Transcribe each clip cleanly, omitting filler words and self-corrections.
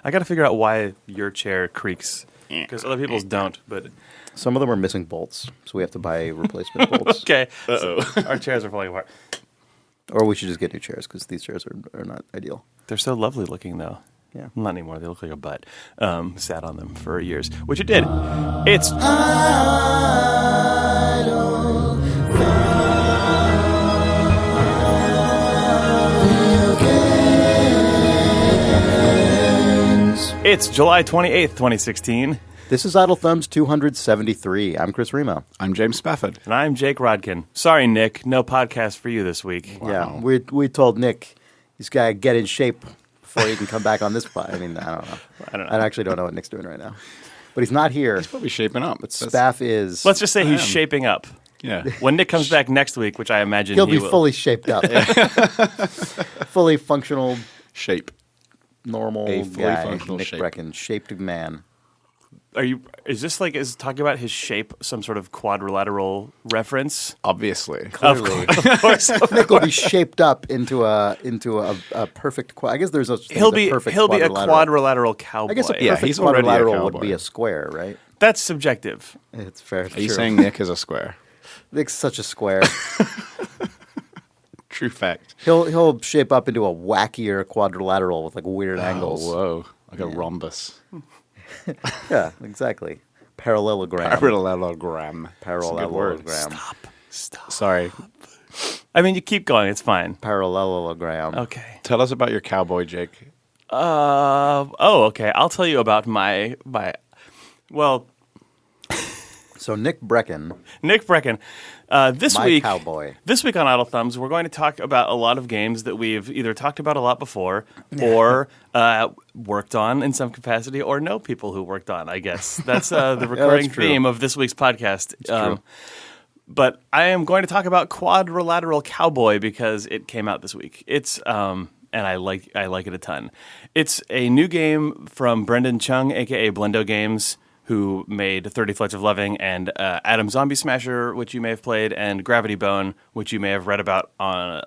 I got to figure out why your chair creaks because other people's don't. But Some of them are missing bolts, so we have to buy replacement bolts. okay, our chairs are falling apart. Or we should just get new chairs because these chairs are not ideal. They're so lovely looking, though. Yeah. Not anymore. They look like a butt. Sat on them for years, which it did. It's It's July 28th, 2016. This is Idle Thumbs 273. I'm Chris Remo. I'm James Spafford. And I'm Jake Rodkin. Sorry, Nick. No podcast for you this week. Wow. Yeah, we told Nick he's got to get in shape before he can come back on this pod. I mean, I don't know. I actually don't know what Nick's doing right now. But he's not here. He's probably shaping up. But Spaff is... Let's just say he's shaping up. Yeah. When Nick comes back next week, which I imagine he'll he be will. fully shaped up. Fully functional, Shape. normal A fully guy. functional Nick shape. Breckon, shaped man. Is this like, is talking about his shape some sort of quadrilateral reference? Obviously. Clearly. Of course. Nick will be shaped up into a perfect. I guess there's a He'll be a quadrilateral cowboy. I guess a Yeah, perfect he's already a quadrilateral would cowboy. be a square, right? That's subjective. It's fair. Are you saying Nick is a square? Nick's such a square? True fact. He'll shape up into a wackier quadrilateral with like weird angles. Whoa. Like a rhombus. Yeah, exactly. Parallelogram. Parallelogram. Parallelogram. Stop. Sorry. I mean, you keep going. It's fine. Parallelogram. Okay. Tell us about your cowboy, Jake. Okay. I'll tell you about well, So Nick Breckon, this my week, cowboy. This week on Idle Thumbs, we're going to talk about a lot of games that we've either talked about a lot before or worked on in some capacity or know people who worked on, I guess. That's the recurring theme of this week's podcast. True. But I am going to talk about Quadrilateral Cowboy because it came out this week. It's and I like it a ton. It's a new game from Brendon Chung, aka Blendo Games, who made 30 Flights of Loving and Atom Zombie Smasher, which you may have played, and Gravity Bone, which you may have read about on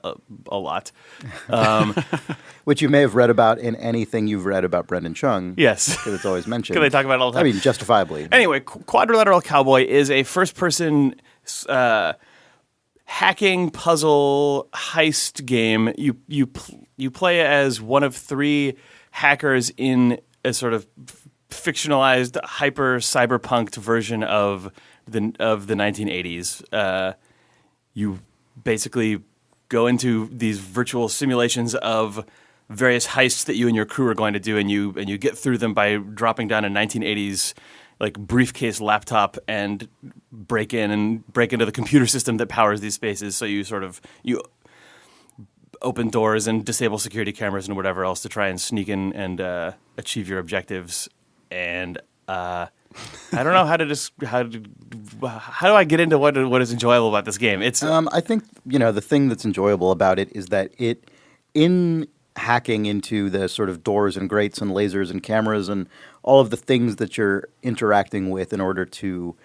a lot. Which you may have read about in anything you've read about Brendon Chung. Yes. Because it's always mentioned. Because they talk about it all the time. I mean, justifiably. Anyway, Quadrilateral Cowboy is a first-person hacking puzzle heist game. You play as one of three hackers in a sort of fictionalized, hyper cyberpunked version of the 1980s. You basically go into these virtual simulations of various heists that you and your crew are going to do, and you get through them by dropping down a 1980s like briefcase laptop and break into the computer system that powers these spaces. So you open doors and disable security cameras and whatever else to try and sneak in and achieve your objectives. And I don't know how do I get into what is enjoyable about this game? It's I think the thing that's enjoyable about it is that it in hacking into the sort of doors and grates and lasers and cameras and all of the things that you're interacting with in order to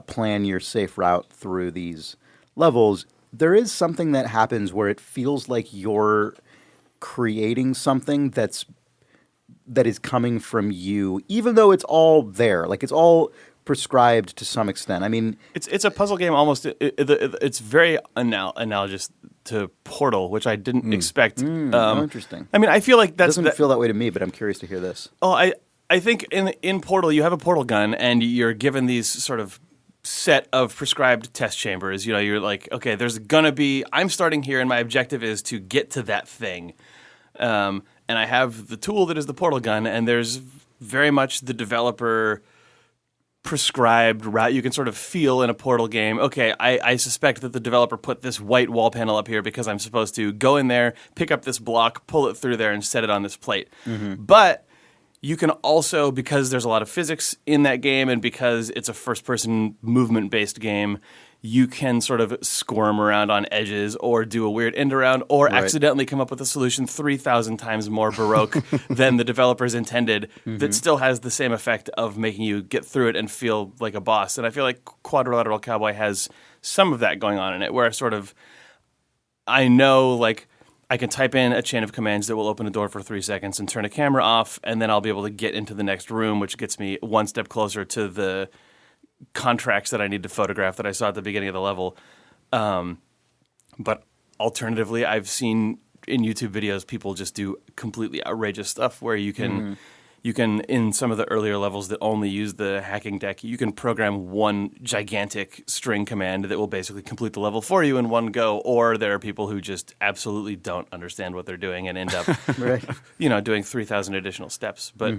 plan your safe route through these levels. There is something that happens where it feels like you're creating something that is coming from you, even though it's all there. Like, it's all prescribed to some extent. I mean... It's a puzzle game almost. It's very analogous to Portal, which I didn't expect. Interesting. I mean, I feel like It doesn't feel that way to me, but I'm curious to hear this. Oh, I think in Portal, you have a portal gun, and you're given these sort of set of prescribed test chambers. You're like, okay, there's going to be... I'm starting here, and my objective is to get to that thing. And I have the tool that is the portal gun, and there's very much the developer prescribed route. You can sort of feel in a Portal game, okay, I suspect that the developer put this white wall panel up here because I'm supposed to go in there, pick up this block, pull it through there, and set it on this plate. Mm-hmm. But you can also, because there's a lot of physics in that game and because it's a first-person movement-based game, you can sort of squirm around on edges or do a weird end around or accidentally come up with a solution 3,000 times more baroque than the developers intended that still has the same effect of making you get through it and feel like a boss. And I feel like Quadrilateral Cowboy has some of that going on in it where sort of I know, like, I can type in a chain of commands that will open a door for 3 seconds and turn a camera off, and then I'll be able to get into the next room, which gets me one step closer to the contracts that I need to photograph that I saw at the beginning of the level. But alternatively, I've seen in YouTube videos people just do completely outrageous stuff where you can in some of the earlier levels that only use the hacking deck, you can program one gigantic string command that will basically complete the level for you in one go. Or there are people who just absolutely don't understand what they're doing and end up, Right. doing 3,000 additional steps. But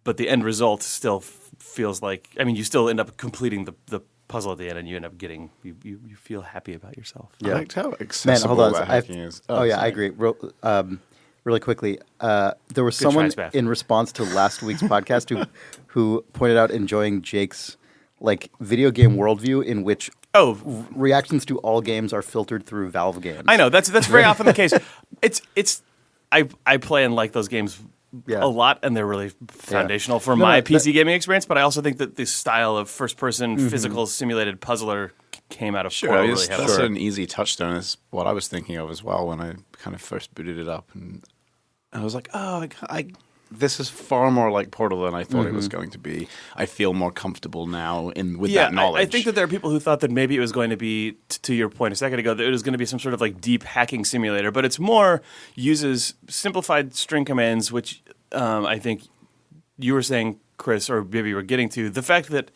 but the end result still feels like, you still end up completing the puzzle at the end, and you end up getting you feel happy about yourself. Yeah. I liked how accessible hold on. that hacking is. I sorry. agree. Really quickly, there was someone Spaff. in response to last week's podcast who pointed out enjoying Jake's video game worldview in which reactions to all games are filtered through Valve games. I know that's very often the case. I play and like those games Yeah. a lot, and they're really foundational for my PC gaming experience. But I also think that this style of first-person physical simulated puzzler came out of Sure, Portal I really guess heavily. that's an easy touchstone. Is what I was thinking of as well when I kind of first booted it up, and I was like, "Oh, this is far more like Portal than I thought it was going to be." I feel more comfortable now with that knowledge. I think that there are people who thought that maybe it was going to be, to your point a second ago, that it was going to be some sort of deep hacking simulator, but it's more uses simplified string commands, which I think you were saying, Chris, or maybe you were getting to, the fact that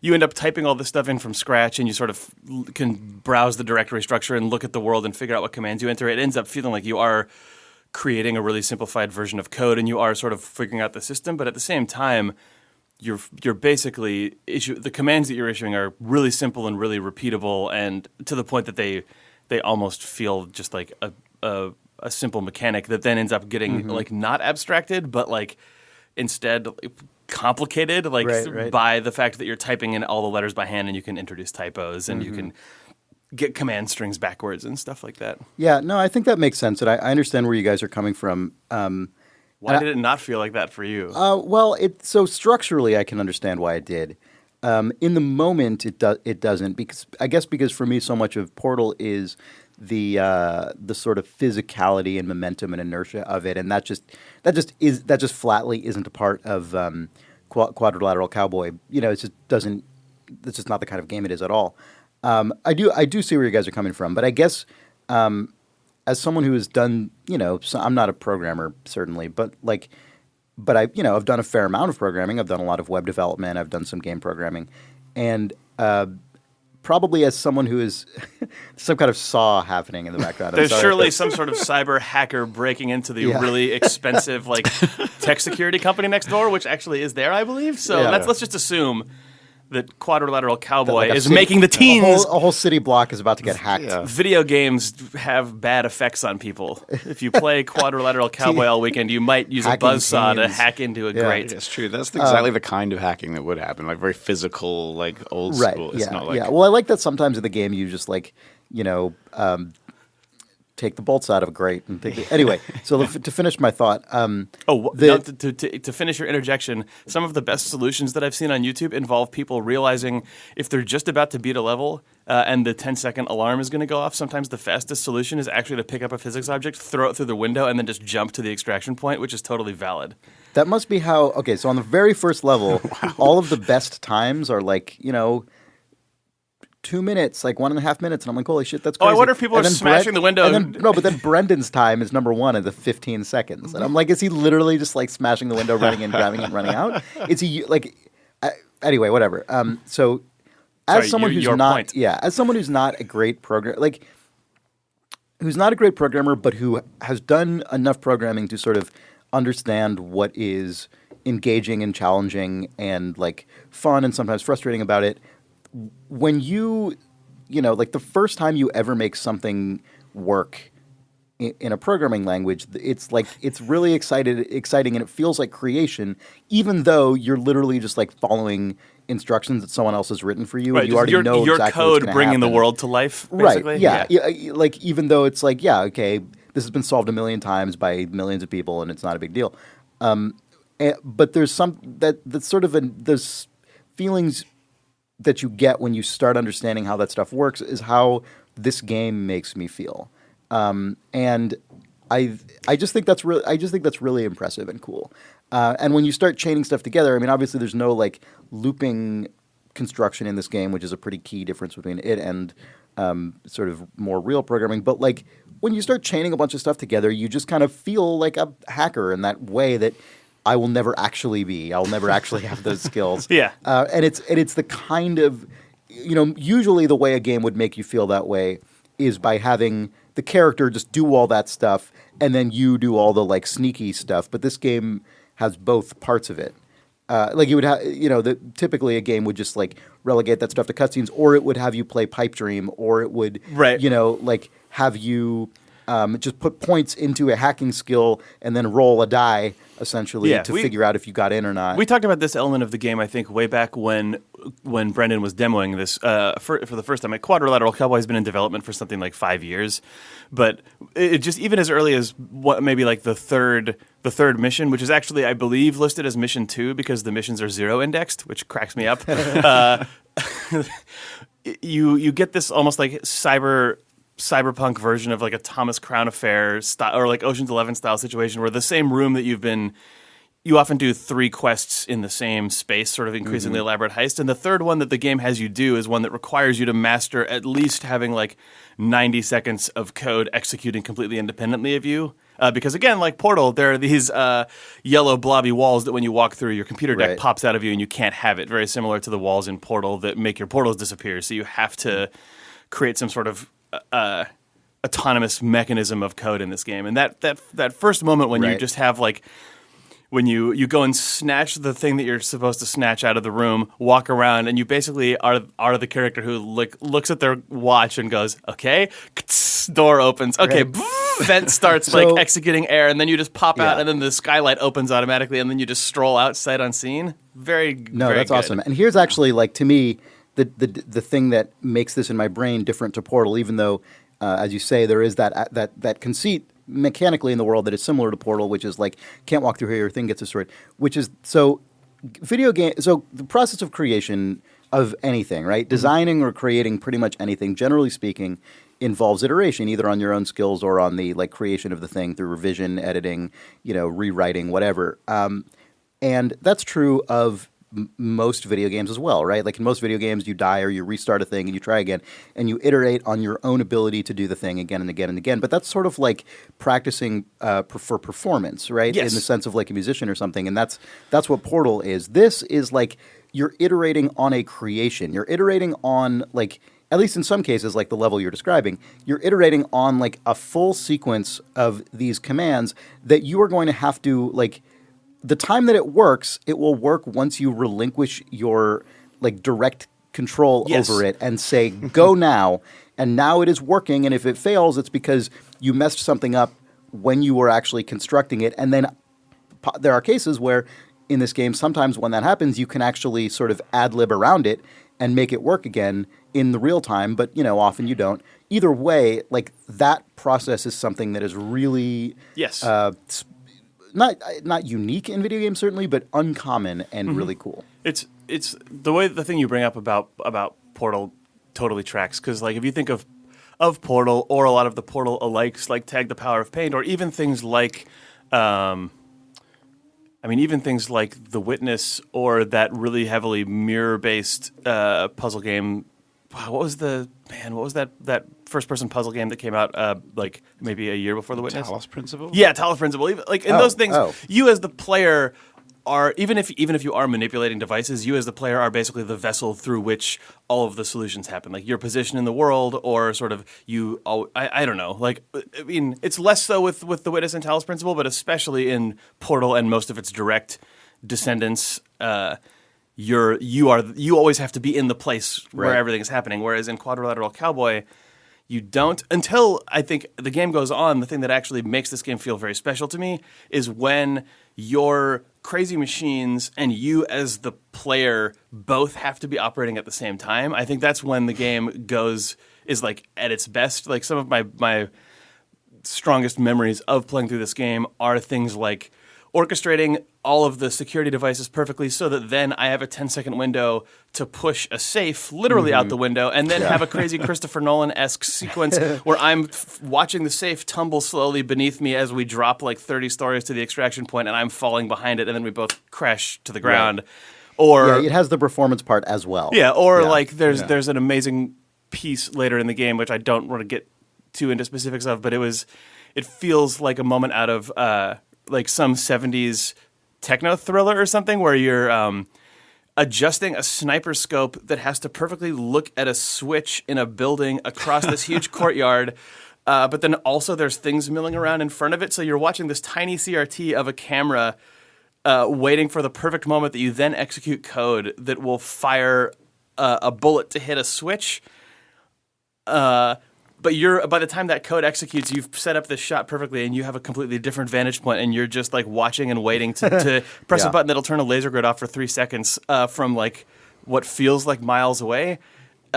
you end up typing all this stuff in from scratch and you sort of can browse the directory structure and look at the world and figure out what commands you enter. It ends up feeling like you are creating a really simplified version of code and you are sort of figuring out the system. But at the same time, you're basically the commands that you're issuing are really simple and really repeatable, and to the point that they almost feel just like a simple mechanic that then ends up getting not abstracted, but instead complicated, Right. by the fact that you're typing in all the letters by hand and you can introduce typos and you can get command strings backwards and stuff like that. Yeah, no, I think that makes sense, and I understand where you guys are coming from. Why did it not feel like that for you? So structurally, I can understand why it did. In the moment, it doesn't, because for me, so much of Portal is the sort of physicality and momentum and inertia of it, and that just flatly isn't a part of Quadrilateral Cowboy. It just doesn't. It's just not the kind of game it is at all. I do see where you guys are coming from, but I guess as someone who has done, so I'm not a programmer certainly, but I've done a fair amount of programming. I've done a lot of web development. I've done some game programming, and probably as someone who is some kind of saw happening in the background. There's surely some sort of cyber hacker breaking into the really expensive tech security company next door, which actually is there, I believe. So let's just assume that Quadrilateral Cowboy is making the teens. A whole city block is about to get hacked. Yeah. Video games have bad effects on people. If you play Quadrilateral Cowboy all weekend, you might use a Hacking buzzsaw to teens. hack into a grate. It's true. That's exactly the kind of hacking that would happen, very physical, old Right. school. It's not Well, I like that sometimes in the game you just take the bolts out of a grate and anyway. So to finish my thought, to finish your interjection, some of the best solutions that I've seen on YouTube involve people realizing if they're just about to beat a level and the 10-second alarm is going to go off, sometimes the fastest solution is actually to pick up a physics object, throw it through the window, and then just jump to the extraction point, which is totally valid. that must be how. Okay, so on the very first level, all of the best times are 2 minutes, 1.5 minutes, and I'm like, holy shit, that's crazy. I wonder if people are smashing the window. But then Brendon's time is number one at the 15 seconds. And I'm like, is he literally just smashing the window, running in, grabbing it, and running out? Is he anyway, whatever. So as someone who's not a great who's not a great programmer, but who has done enough programming to sort of understand what is engaging and challenging and fun and sometimes frustrating about it. When the first time you ever make something work in a programming language, it's really exciting, and it feels like creation, even though you're literally just following following instructions that someone else has written for you, and you already your know exactly code what's going to bringing the happen. world to life. Basically. Right? Yeah. Even though it's okay, this has been solved a million times by millions of people, and it's not a big deal. But there's that's sort of those feelings that you get when you start understanding how that stuff works is how this game makes me feel. And I just think that's really impressive and cool. And when you start chaining stuff together, I mean, obviously there's no like looping construction in this game, which is a pretty key difference between it and sort of more real programming. But like when you start chaining a bunch of stuff together, you just kind of feel like a hacker in that way that I will never actually be. I'll never actually have those skills. Yeah. And it's the kind of, usually the way a game would make you feel that way is by having the character just do all that stuff and then you do all the like sneaky stuff. But this game has both parts of it. Like you would have, typically a game would just like relegate that stuff to cutscenes, or it would have you play Pipe Dream, or it would, like have you just put points into a hacking skill and then roll a die essentially to figure out if you got in or not. We talked about this element of the game, I think, way back when Brendon was demoing this for the first time. Like, Quadrilateral Cowboy has been in development for something like 5 years, but it just even as early as maybe like the third mission, which is actually, I believe, listed as mission 2 because the missions are 0 indexed, which cracks me up. You get this almost like cyberpunk version of like a Thomas Crown Affair style, or like Ocean's 11 style situation where the same room that you often do 3 quests in the same space, sort of increasingly elaborate heist. And the third one that the game has you do is one that requires you to master at least having like 90 seconds of code executing completely independently of you. Because again, like Portal, there are these yellow blobby walls that when you walk through, your computer deck pops out of you and you can't have it. Very similar to the walls in Portal that make your portals disappear. So you have to create some sort of autonomous mechanism of code in this game. And that first moment when you just have like, when you go and snatch the thing that you're supposed to snatch out of the room, walk around, and you basically are the character who looks at their watch and goes, okay, door opens, okay, vent starts like executing air, and then you just pop out, and then the skylight opens automatically, and then you just stroll out sight unseen. Very that's good. Awesome. And here's actually, like, to me, the thing that makes this in my brain different to Portal, even though, as you say, there is that conceit mechanically in the world that is similar to Portal, which is like, can't walk through here, your thing gets destroyed, which is, so the process of creation of anything, right? Designing or creating pretty much anything, generally speaking, involves iteration, either on your own skills or on the like creation of the thing through revision, editing, rewriting, whatever. And that's true of most video games as well, right? Like in most video games, you die or you restart a thing and you try again and you iterate on your own ability to do the thing again and again and again. But that's sort of like practicing for performance, right? Yes. In the sense of like a musician or something. And that's what Portal is. This is like you're iterating on a creation. You're iterating on like, at least in some cases, like the level you're describing, you're iterating on like a full sequence of these commands that you are going to have to like, the time that it works, it will work once you relinquish your like direct control over it and say, go now. And now it is working. And if it fails, it's because you messed something up when you were actually constructing it. And then there are cases where in this game, sometimes when that happens, you can actually sort of ad lib around it and make it work again in the real time. But, often you don't. Either way, like that process is something that is really not unique in video games certainly, but uncommon and really cool. It's the thing you bring up about Portal totally tracks, because like if you think of Portal or a lot of the Portal alikes like Tag the Power of Pain, or even things like even things like The Witness or that really heavily mirror-based puzzle game. What was that first-person puzzle game that came out like maybe a year before The Witness? Talos Principle? Yeah, Talos Principle. Even, like in those things, you as the player are, even if you are manipulating devices, you as the player are basically the vessel through which all of the solutions happen. Like your position in the world, or sort of I don't know. Like, I mean, it's less so with The Witness and Talos Principle, but especially in Portal and most of its direct descendants. You always have to be in the place where everything is happening. Whereas in Quadrilateral Cowboy, you don't, until I think the game goes on. The thing that actually makes this game feel very special to me is when your crazy machines and you as the player both have to be operating at the same time. I think that's when the game is like at its best. Like some of my strongest memories of playing through this game are things like orchestrating all of the security devices perfectly so that then I have a 10-second window to push a safe literally out the window and then have a crazy Christopher Nolan-esque sequence where I'm watching the safe tumble slowly beneath me as we drop like 30 stories to the extraction point and I'm falling behind it and then we both crash to the ground. Right. Or it has the performance part as well. Yeah, or like there's an amazing piece later in the game which I don't want to get too into specifics of, but it feels like a moment out of like some 70s techno thriller or something where you're adjusting a sniper scope that has to perfectly look at a switch in a building across this huge courtyard, but then also there's things milling around in front of it, so you're watching this tiny CRT of a camera waiting for the perfect moment that you then execute code that will fire a bullet to hit a switch. But by the time that code executes, you've set up this shot perfectly, and you have a completely different vantage point, and you're just like watching and waiting to press a button that'll turn a laser grid off for 3 seconds from like what feels like miles away,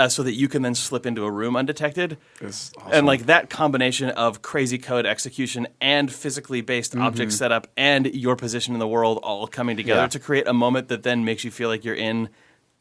so that you can then slip into a room undetected. It's awesome. And like that combination of crazy code execution and physically based object setup and your position in the world all coming together to create a moment that then makes you feel like you're in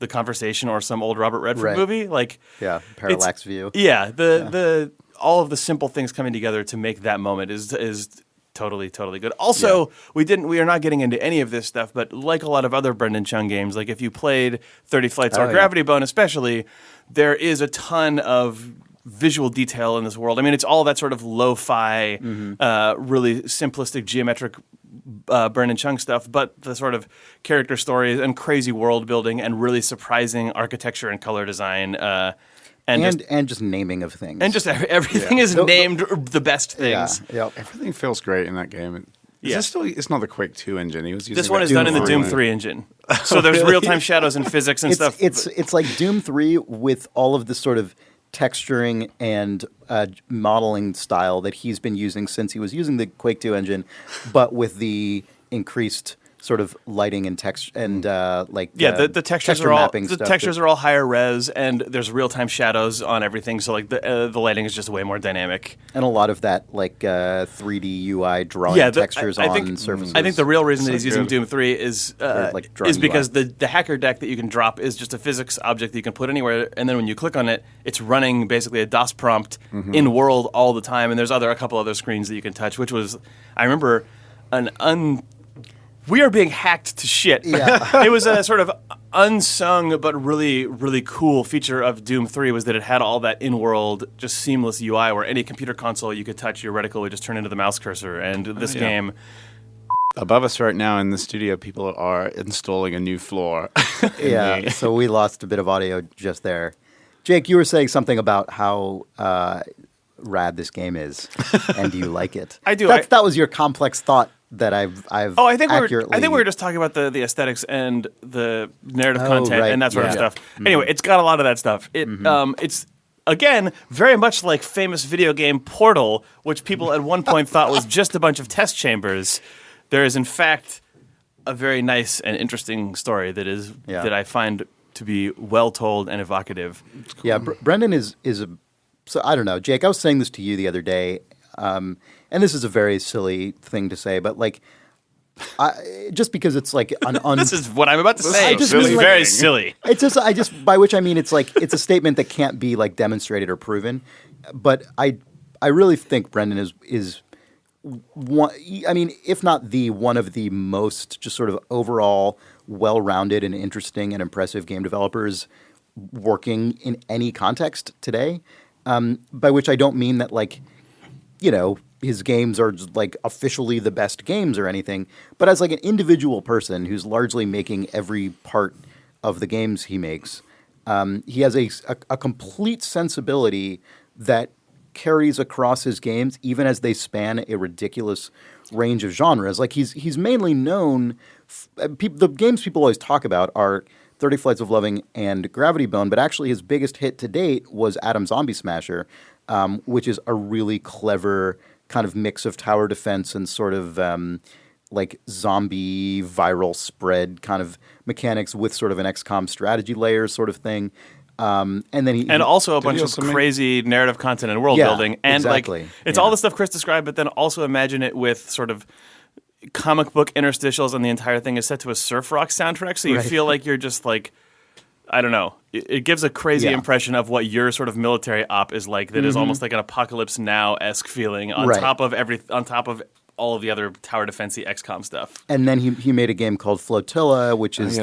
the conversation or some old Robert Redford movie, like parallax view. Yeah, the all of the simple things coming together to make that moment is totally good. Also, we are not getting into any of this stuff, but like a lot of other Brendon Chung games, like if you played 30 Flights or Gravity Bone especially, there is a ton of visual detail in this world. I mean, it's all that sort of lo-fi, really simplistic geometric Brendon Chung stuff, but the sort of character stories and crazy world building and really surprising architecture and color design, and just naming of things, and just everything is named the best things. Everything feels great in that game. It's not the Quake 2 engine. He was using this one is done in the Doom 3 engine, so there's real-time shadows and physics and stuff. It's like Doom 3 with all of this sort of texturing and modeling style that he's been using since he was using the Quake 2 engine, but with the increased sort of lighting and text and the textures are all higher res and there's real time shadows on everything. So like the lighting is just way more dynamic and a lot of that like 3D UI drawing textures on surfaces. I think the real reason that he's using Doom 3 is because the hacker deck that you can drop is just a physics object that you can put anywhere, and then when you click on it, it's running basically a DOS prompt in world all the time. And there's a couple other screens that you can touch, which was I remember we are being hacked to shit. Yeah. It was a sort of unsung but really, really cool feature of Doom 3 was that it had all that in-world, just seamless UI where any computer console you could touch, your reticle would just turn into the mouse cursor. And this game... Above us right now in the studio, people are installing a new floor. So we lost a bit of audio just there. Jake, you were saying something about how rad this game is, and do you like it? I do. That was your complex thought that I've I think we were just talking about the aesthetics and the narrative content and that sort of stuff. Anyway, it's got a lot of that stuff. It's again very much like famous video game Portal, which people at one point thought was just a bunch of test chambers. There is in fact a very nice and interesting story that I find to be well told and evocative. Cool. Yeah, Brendon is a. So I don't know, Jake. I was saying this to you the other day. And this is a very silly thing to say, but like, just because it's like this is what I'm about to say. It's very silly. It's just by which I mean it's like it's a statement that can't be like demonstrated or proven. But I really think Brendon is one. I mean, if not the one of the most just sort of overall well-rounded and interesting and impressive game developers working in any context today. By which I don't mean that like, you know, his games are like officially the best games or anything, but as like an individual person who's largely making every part of the games he makes, he has a complete sensibility that carries across his games, even as they span a ridiculous range of genres. Like he's mainly known. The games people always talk about are 30 Flights of Loving and Gravity Bone, but actually his biggest hit to date was Atom Zombie Smasher, which is a really clever kind of mix of tower defense and sort of like zombie viral spread kind of mechanics with sort of an XCOM strategy layer sort of thing. And then also a bunch of crazy narrative content and world building. And exactly. like it's all the stuff Chris described, but then also imagine it with sort of comic book interstitials, and the entire thing is set to a surf rock soundtrack. So you feel like you're just like, I don't know. It gives a crazy impression of what your sort of military op is like. That is almost like an Apocalypse Now-esque feeling on top of all of the other tower defense-y XCOM stuff. And then he made a game called Flotilla, which is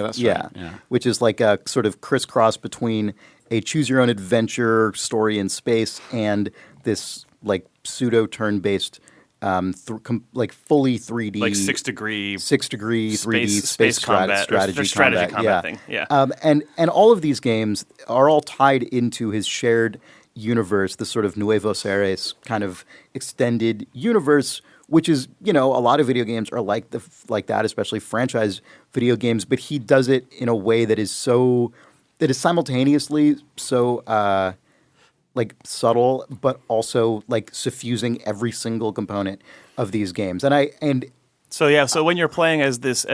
which is like a sort of crisscross between a choose-your-own-adventure story in space and this like pseudo turn-based, like fully 3D, like 6 degree 3D space combat strategy combat thing. Yeah. And all of these games are all tied into his shared universe, this sort of Nuevos Aires kind of extended universe, which is, a lot of video games are like that, especially franchise video games. But he does it in a way that is simultaneously so like subtle, but also like suffusing every single component of these games. So when you're playing as these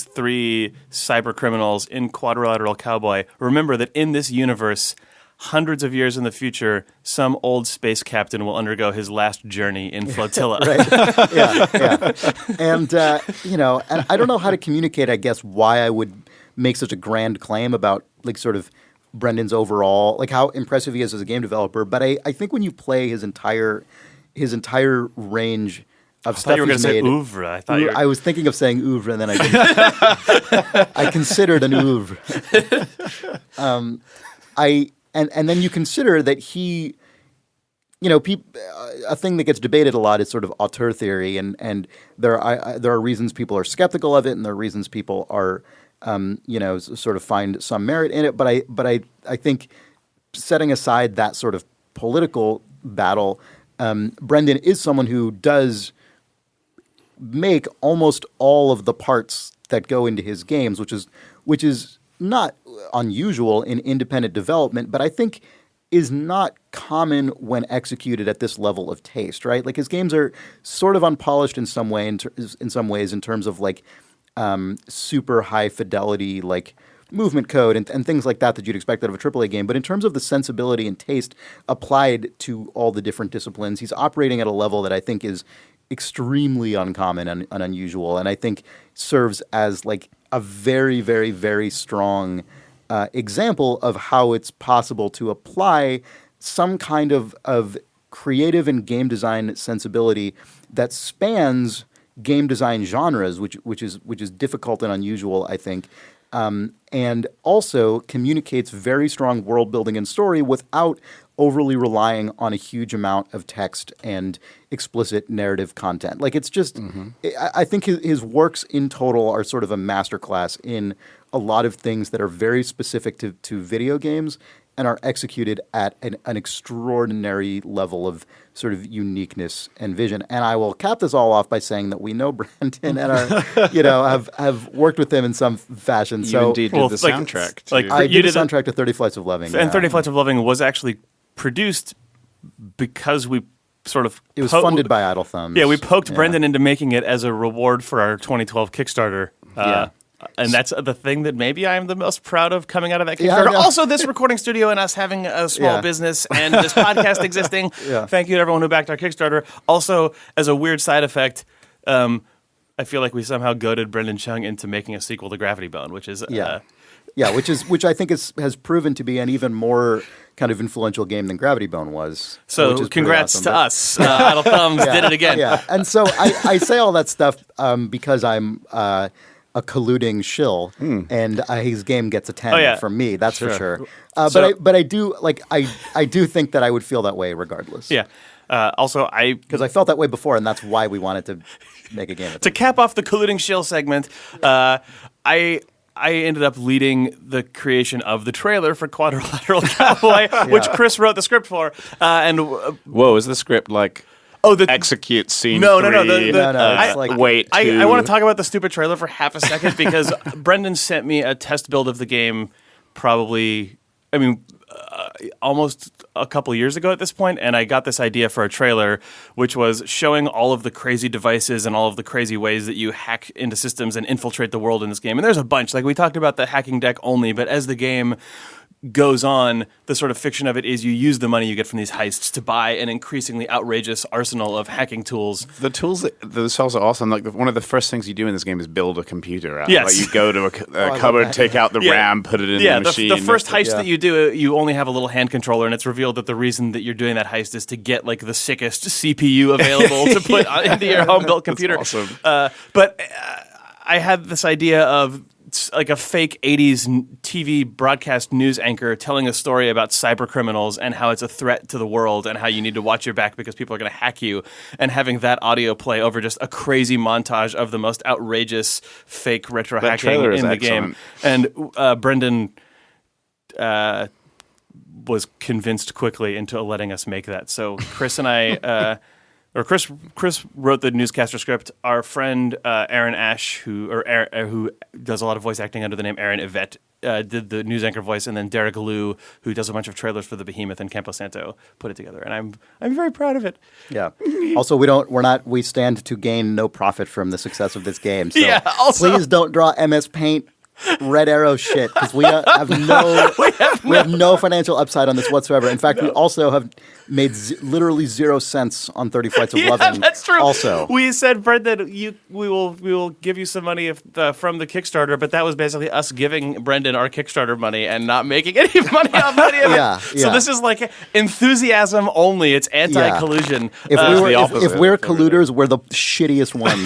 three cyber criminals in Quadrilateral Cowboy, remember that in this universe, hundreds of years in the future, some old space captain will undergo his last journey in Flotilla. And and I don't know how to communicate, I guess, why I would make such a grand claim about like sort of Brendon's overall, like how impressive he is as a game developer. But I think when you play his entire range of stuff, you were going to say Oeuvre. I was thinking of saying Oeuvre, and then I didn't. I considered an Oeuvre. And then you consider that he, a thing that gets debated a lot is sort of auteur theory, and there are reasons people are skeptical of it, and there are reasons people are, sort of find some merit in it. But I think setting aside that sort of political battle, Brendon is someone who does make almost all of the parts that go into his games, which is not unusual in independent development, but I think is not common when executed at this level of taste, right? Like his games are sort of unpolished in some way, in some ways, in terms of like super high fidelity, like movement code and things like that you'd expect out of a AAA game. But in terms of the sensibility and taste applied to all the different disciplines, he's operating at a level that I think is extremely uncommon and unusual, and I think serves as like a very, very, very strong example of how it's possible to apply some kind of creative and game design sensibility that spans game design genres, which is difficult and unusual, I think, and also communicates very strong world building and story without overly relying on a huge amount of text and explicit narrative content. Like it's just, I think his works in total are sort of a masterclass in a lot of things that are very specific to video games and are executed at an extraordinary level of sort of uniqueness and vision. And I will cap this all off by saying that we know Brendon and are, have worked with him in some fashion. You indeed did the soundtrack. I did the soundtrack to 30 Flights of Loving. And 30 Flights of Loving was actually produced because we sort of... It was funded by Idle Thumbs. Yeah, we poked Brendon into making it as a reward for our 2012 Kickstarter. And that's the thing that maybe I'm the most proud of coming out of that Kickstarter. Also, this recording studio and us having a small business and this podcast existing. Thank you to everyone who backed our Kickstarter. Also, as a weird side effect, I feel like we somehow goaded Brendon Chung into making a sequel to Gravity Bone, which is... which I think has proven to be an even more kind of influential game than Gravity Bone was. So congrats to us. Idle Thumbs did it again. Yeah, and so I say all that stuff because I'm a colluding shill, and his game gets a 10 from me. That's for sure. But I do I do think that I would feel that way regardless. Yeah. Also, because I felt that way before, and that's why we wanted to make a game. To cap off the colluding shill segment, I ended up leading the creation of the trailer for Quadrilateral Cowboy, which Chris wrote the script for. Whoa, is the script like... execute scene 3? No. Wait. I want to talk about the stupid trailer for half a second because Brendon sent me a test build of the game almost a couple years ago at this point, and I got this idea for a trailer, which was showing all of the crazy devices and all of the crazy ways that you hack into systems and infiltrate the world in this game. And there's a bunch. Like we talked about the hacking deck only, but as the game goes on, the sort of fiction of it is you use the money you get from these heists to buy an increasingly outrageous arsenal of hacking tools. The tools themselves are awesome. Like one of the first things you do in this game is build a computer. Out. Yes. Like you go to a cupboard, take out the RAM, put it in the machine. The first heist that you do, you only have a little hand controller, and it's revealed that the reason that you're doing that heist is to get like the sickest CPU available to put into your home built computer. That's awesome. But I had this idea of like a fake 80s TV broadcast news anchor telling a story about cyber criminals and how it's a threat to the world and how you need to watch your back because people are going to hack you, and having that audio play over just a crazy montage of the most outrageous fake retro hacking in the game. And Brendon was convinced quickly into letting us make that. So Chris and I... Chris wrote the newscaster script. Our friend Aaron Ash, who does a lot of voice acting under the name Aaron Yvette, did the news anchor voice, and then Derek Liu, who does a bunch of trailers for the Behemoth and Campo Santo, put it together. And I'm very proud of it. Yeah. Also, we stand to gain no profit from the success of this game. So please don't draw MS Paint Red Arrow shit, because we have no financial upside on this whatsoever. In fact, we also have made literally 0 cents on 30 Flights of Loving. That's true. Also, we said, Brendon, we will give you some money from the Kickstarter, but that was basically us giving Brendon our Kickstarter money and not making any money off any of it. So this is like enthusiasm only. It's anti-collusion. If we're colluders, we're the shittiest ones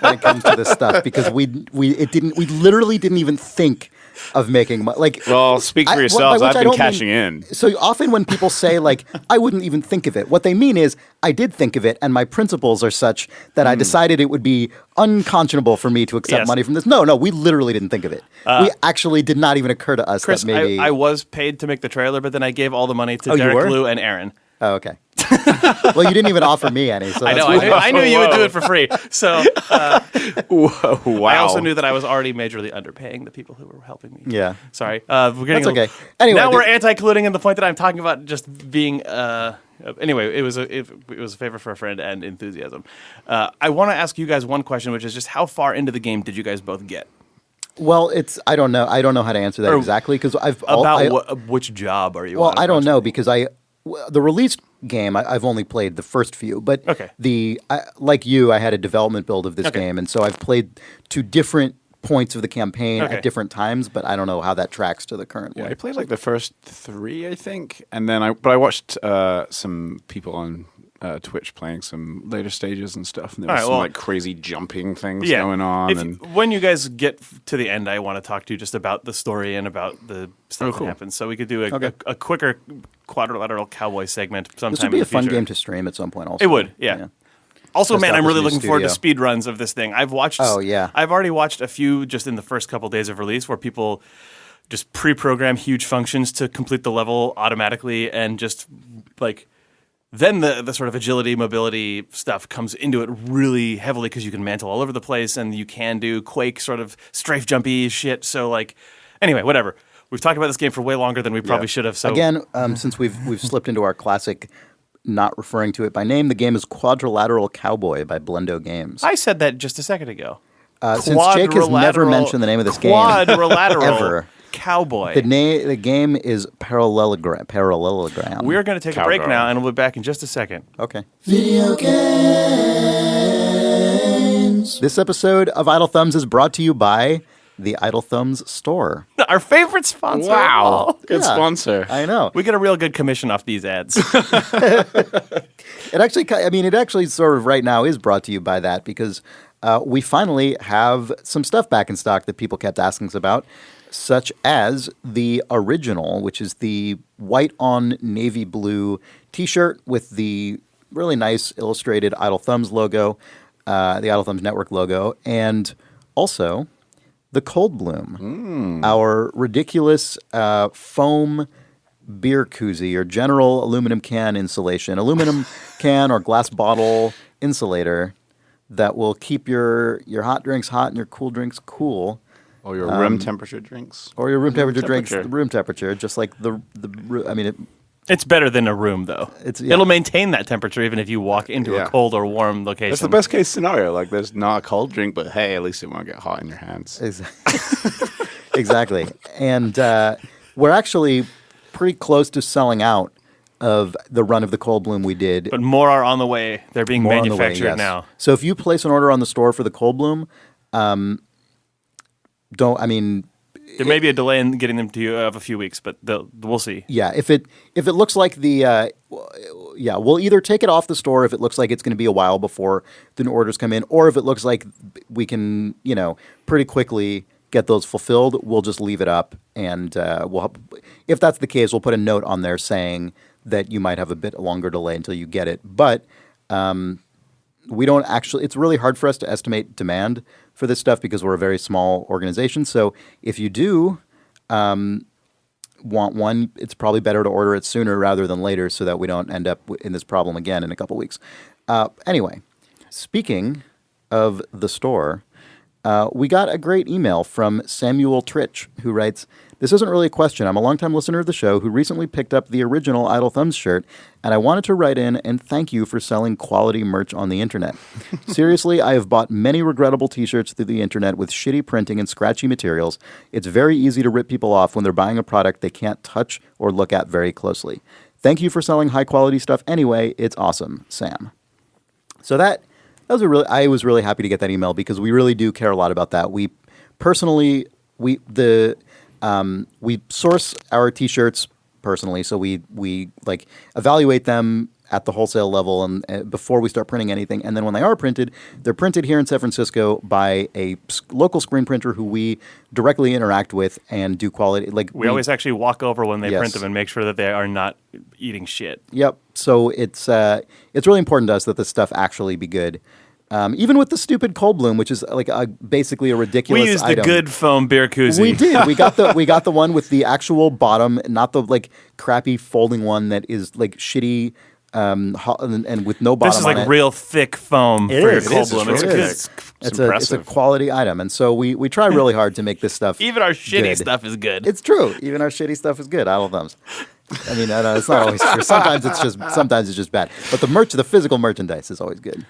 when it comes to this stuff, because we literally didn't even think of making money. Like, well, speak for yourselves. I've been cashing in. So often when people say, like, I wouldn't even think of it, what they mean is, I did think of it, and my principles are such that I decided it would be unconscionable for me to accept money from this. No, we literally didn't think of it. We actually did not even occur to us Chris, that maybe... I was paid to make the trailer, but then I gave all the money to Derek Liu and Aaron. Oh, okay. Well, you didn't even offer me any. So I knew you would do it for free. So wow. I also knew that I was already majorly underpaying the people who were helping me. Yeah. Sorry. That's okay. Anyway, now we're anti-colluding, and the point that I'm talking about just being... anyway, it was a favor for a friend and enthusiasm. I want to ask you guys one question, which is just how far into the game did you guys both get? Well, I don't know how to answer that exactly, because which job are you on? Well, I don't know, because the released game, I've only played the first few, but like you, I had a development build of this game, and so I've played to different points of the campaign at different times, but I don't know how that tracks to the current one. I played like the first 3, I think, and then I watched some people on Twitch playing some later stages and stuff, and there was some like crazy jumping things going on. When you guys get to the end, I want to talk to you just about the story and about the stuff that happens. So we could do a quicker Quadrilateral Cowboy segment sometime. This would be in a the future. fun game to stream at some point. Also, it would, yeah. Also, man, I'm really looking forward to studio. speedruns of this thing. I've already watched a few just in the first couple days of release where people just pre-program huge functions to complete the level automatically, and just like then the sort of agility, mobility stuff comes into it really heavily because you can mantle all over the place and you can do Quake sort of strafe jumpy shit. So like, anyway, whatever. We've talked about this game for way longer than we probably should have. So again, since we've slipped into our classic not referring to it by name, the game is Quadrilateral Cowboy by Blendo Games. I said that just a second ago. Since Jake has never mentioned the name of this game ever. Cowboy. The game is Parallelogram. We're going to take a break now, and we'll be back in just a second. Okay. Video games. This episode of Idle Thumbs is brought to you by the Idle Thumbs store. Our favorite sponsor. Wow. Good sponsor. I know. We get a real good commission off these ads. It actually sort of right now is brought to you by that, because we finally have some stuff back in stock that people kept asking us about, such as the original, which is the white on navy blue t-shirt with the really nice illustrated Idle Thumbs logo, the Idle Thumbs Network logo, and also the Coldblum, our ridiculous foam beer koozie or general aluminum can insulation, aluminum can or glass bottle insulator that will keep your hot drinks hot and your cool drinks cool. Or your room temperature drinks. Or your room temperature drinks, room temperature, just like it's better than a room, though. It'll maintain that temperature even if you walk into a cold or warm location. That's the best case scenario. Like, there's not a cold drink, but hey, at least it won't get hot in your hands. Exactly. And We're actually pretty close to selling out of the run of the Coldblum we did. But more are on the way. They're being More on the way, manufactured yes. now. So if you place an order on the store for the Coldblum, There may be a delay in getting them to you of a few weeks, but we'll see. yeah, if it looks like we'll either take it off the store if it looks like it's going to be a while before the orders come in, or if it looks like we can, pretty quickly get those fulfilled, we'll just leave it up, and if that's the case, we'll put a note on there saying that you might have a bit longer delay until you get it. But we don't actually. It's really hard for us to estimate demand for this stuff because we're a very small organization. So if you do want one, it's probably better to order it sooner rather than later, so that we don't end up in this problem again in a couple weeks. Anyway, speaking of the store. We got a great email from Samuel Tritch, who writes, "This isn't really a question. I'm a longtime listener of the show who recently picked up the original Idle Thumbs shirt, and I wanted to write in and thank you for selling quality merch on the internet. Seriously, I have bought many regrettable t-shirts through the internet with shitty printing and scratchy materials. It's very easy to rip people off when they're buying a product they can't touch or look at very closely. Thank you for selling high-quality stuff anyway. It's awesome, Sam." So I was really happy to get that email because we really do care a lot about that. We personally, we source our t-shirts personally, so we like evaluate them at the wholesale level and before we start printing anything. And then when they are printed, they're printed here in San Francisco by a local screen printer who we directly interact with and do quality. Like we always actually walk over when they Yes. print them and make sure that they are not eating shit. Yep. So it's really important to us that this stuff actually be good. Even with the stupid Coldblum, which is like basically a ridiculous We used item. the good foam beer koozie. We did. We got the one with the actual bottom, not the like crappy folding one that is like shitty and with no bottom. This is on like it. real thick foam It for is. your It is. Coldblum. It is. It's It's a impressive. quality item, and so we try really hard to make this stuff. even our shitty good. stuff is good. It's true. Even our shitty stuff is good. Idle Thumbs. I mean, I know it's not always true. Sometimes it's just bad. But the physical merchandise is always good.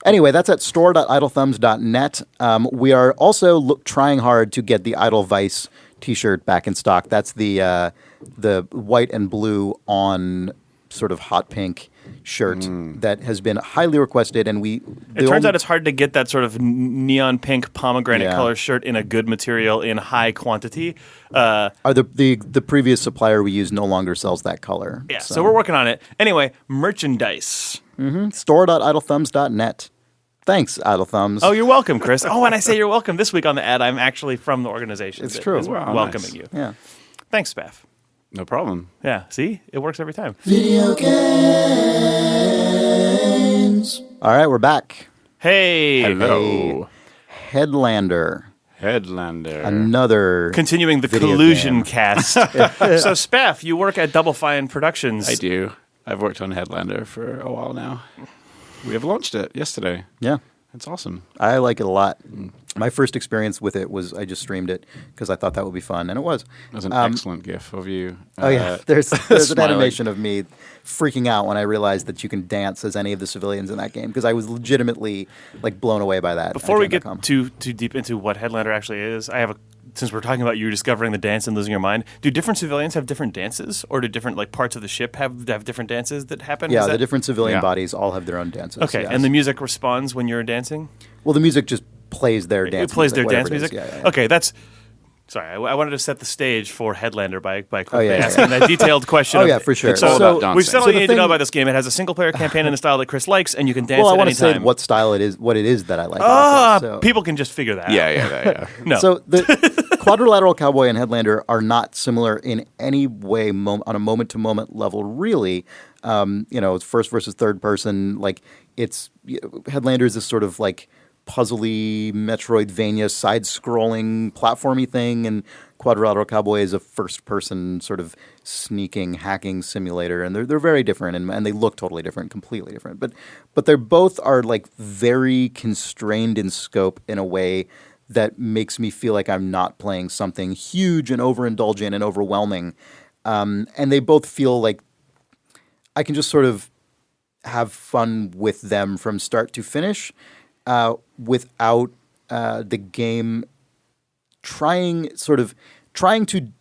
Anyway, that's at store.idlethumbs.net. We are also trying hard to get the Idle Vice T-shirt back in stock. That's the white and blue on sort of hot pink shirt that has been highly requested, and it turns out it's hard to get that sort of neon pink pomegranate Yeah. color shirt in a good material in high quantity. the previous supplier we used no longer sells that color. Yeah, so we're working on it. Anyway, merchandise. Store.idlethumbs.net. Thanks, Idle Thumbs. Oh, you're welcome, Chris. Oh, and I say you're welcome. This week on the ad, I'm actually from the organization. It's that true. is Wow, welcoming nice. you. Yeah. Thanks, Spaff. No problem. Yeah, see? It works every time. Video games. All right, we're back. Hey. Hello. Headlander. Headlander. Another. Continuing the Video collusion game. cast. So, Spaff, you work at Double Fine Productions. I do. I've worked on Headlander for a while now. We have launched it yesterday. Yeah. It's awesome. I like it a lot. My first experience with it was I just streamed it because I thought that would be fun, and it was. There's an excellent GIF of you. Oh yeah, there's an smiling. animation of me freaking out when I realized that you can dance as any of the civilians in that game because I was legitimately like blown away by that. Before we IGN.com. get too deep into what Headlander actually is, since we're talking about you discovering the dance and losing your mind, do different civilians have different dances, or do different like parts of the ship have different dances that happen? Yeah, Is the that- different civilian Yeah. bodies all have their own dances. Okay, yes. and the music responds when you're dancing. well, the music just plays their dance. It plays music, their dance whatever it is. music. Yeah, yeah. Okay, that's. Sorry, I wanted to set the stage for Headlander by quickly yeah, yeah, asking that detailed question. Oh, of- yeah, for sure. It's all So- about dancing. We've said all So you the need to know thing- about this game. It has a single-player campaign in the style that Chris likes, and you can dance Well, I at want any to say time. what style it is, what it is that I like. Ah, about it, so. people can just figure that out. Yeah. No. So the Quadrilateral Cowboy and Headlander are not similar in any way on a moment-to-moment level, really. It's first versus third person. Like Headlander is this sort of like puzzly Metroidvania side-scrolling platformy thing, and Quadrilateral Cowboy is a first-person sort of sneaking hacking simulator, and they're very different, and they look totally different, completely different. But they both are like very constrained in scope in a way that makes me feel like I'm not playing something huge and overindulgent and overwhelming. And they both feel like I can just sort of have fun with them from start to finish without the game trying to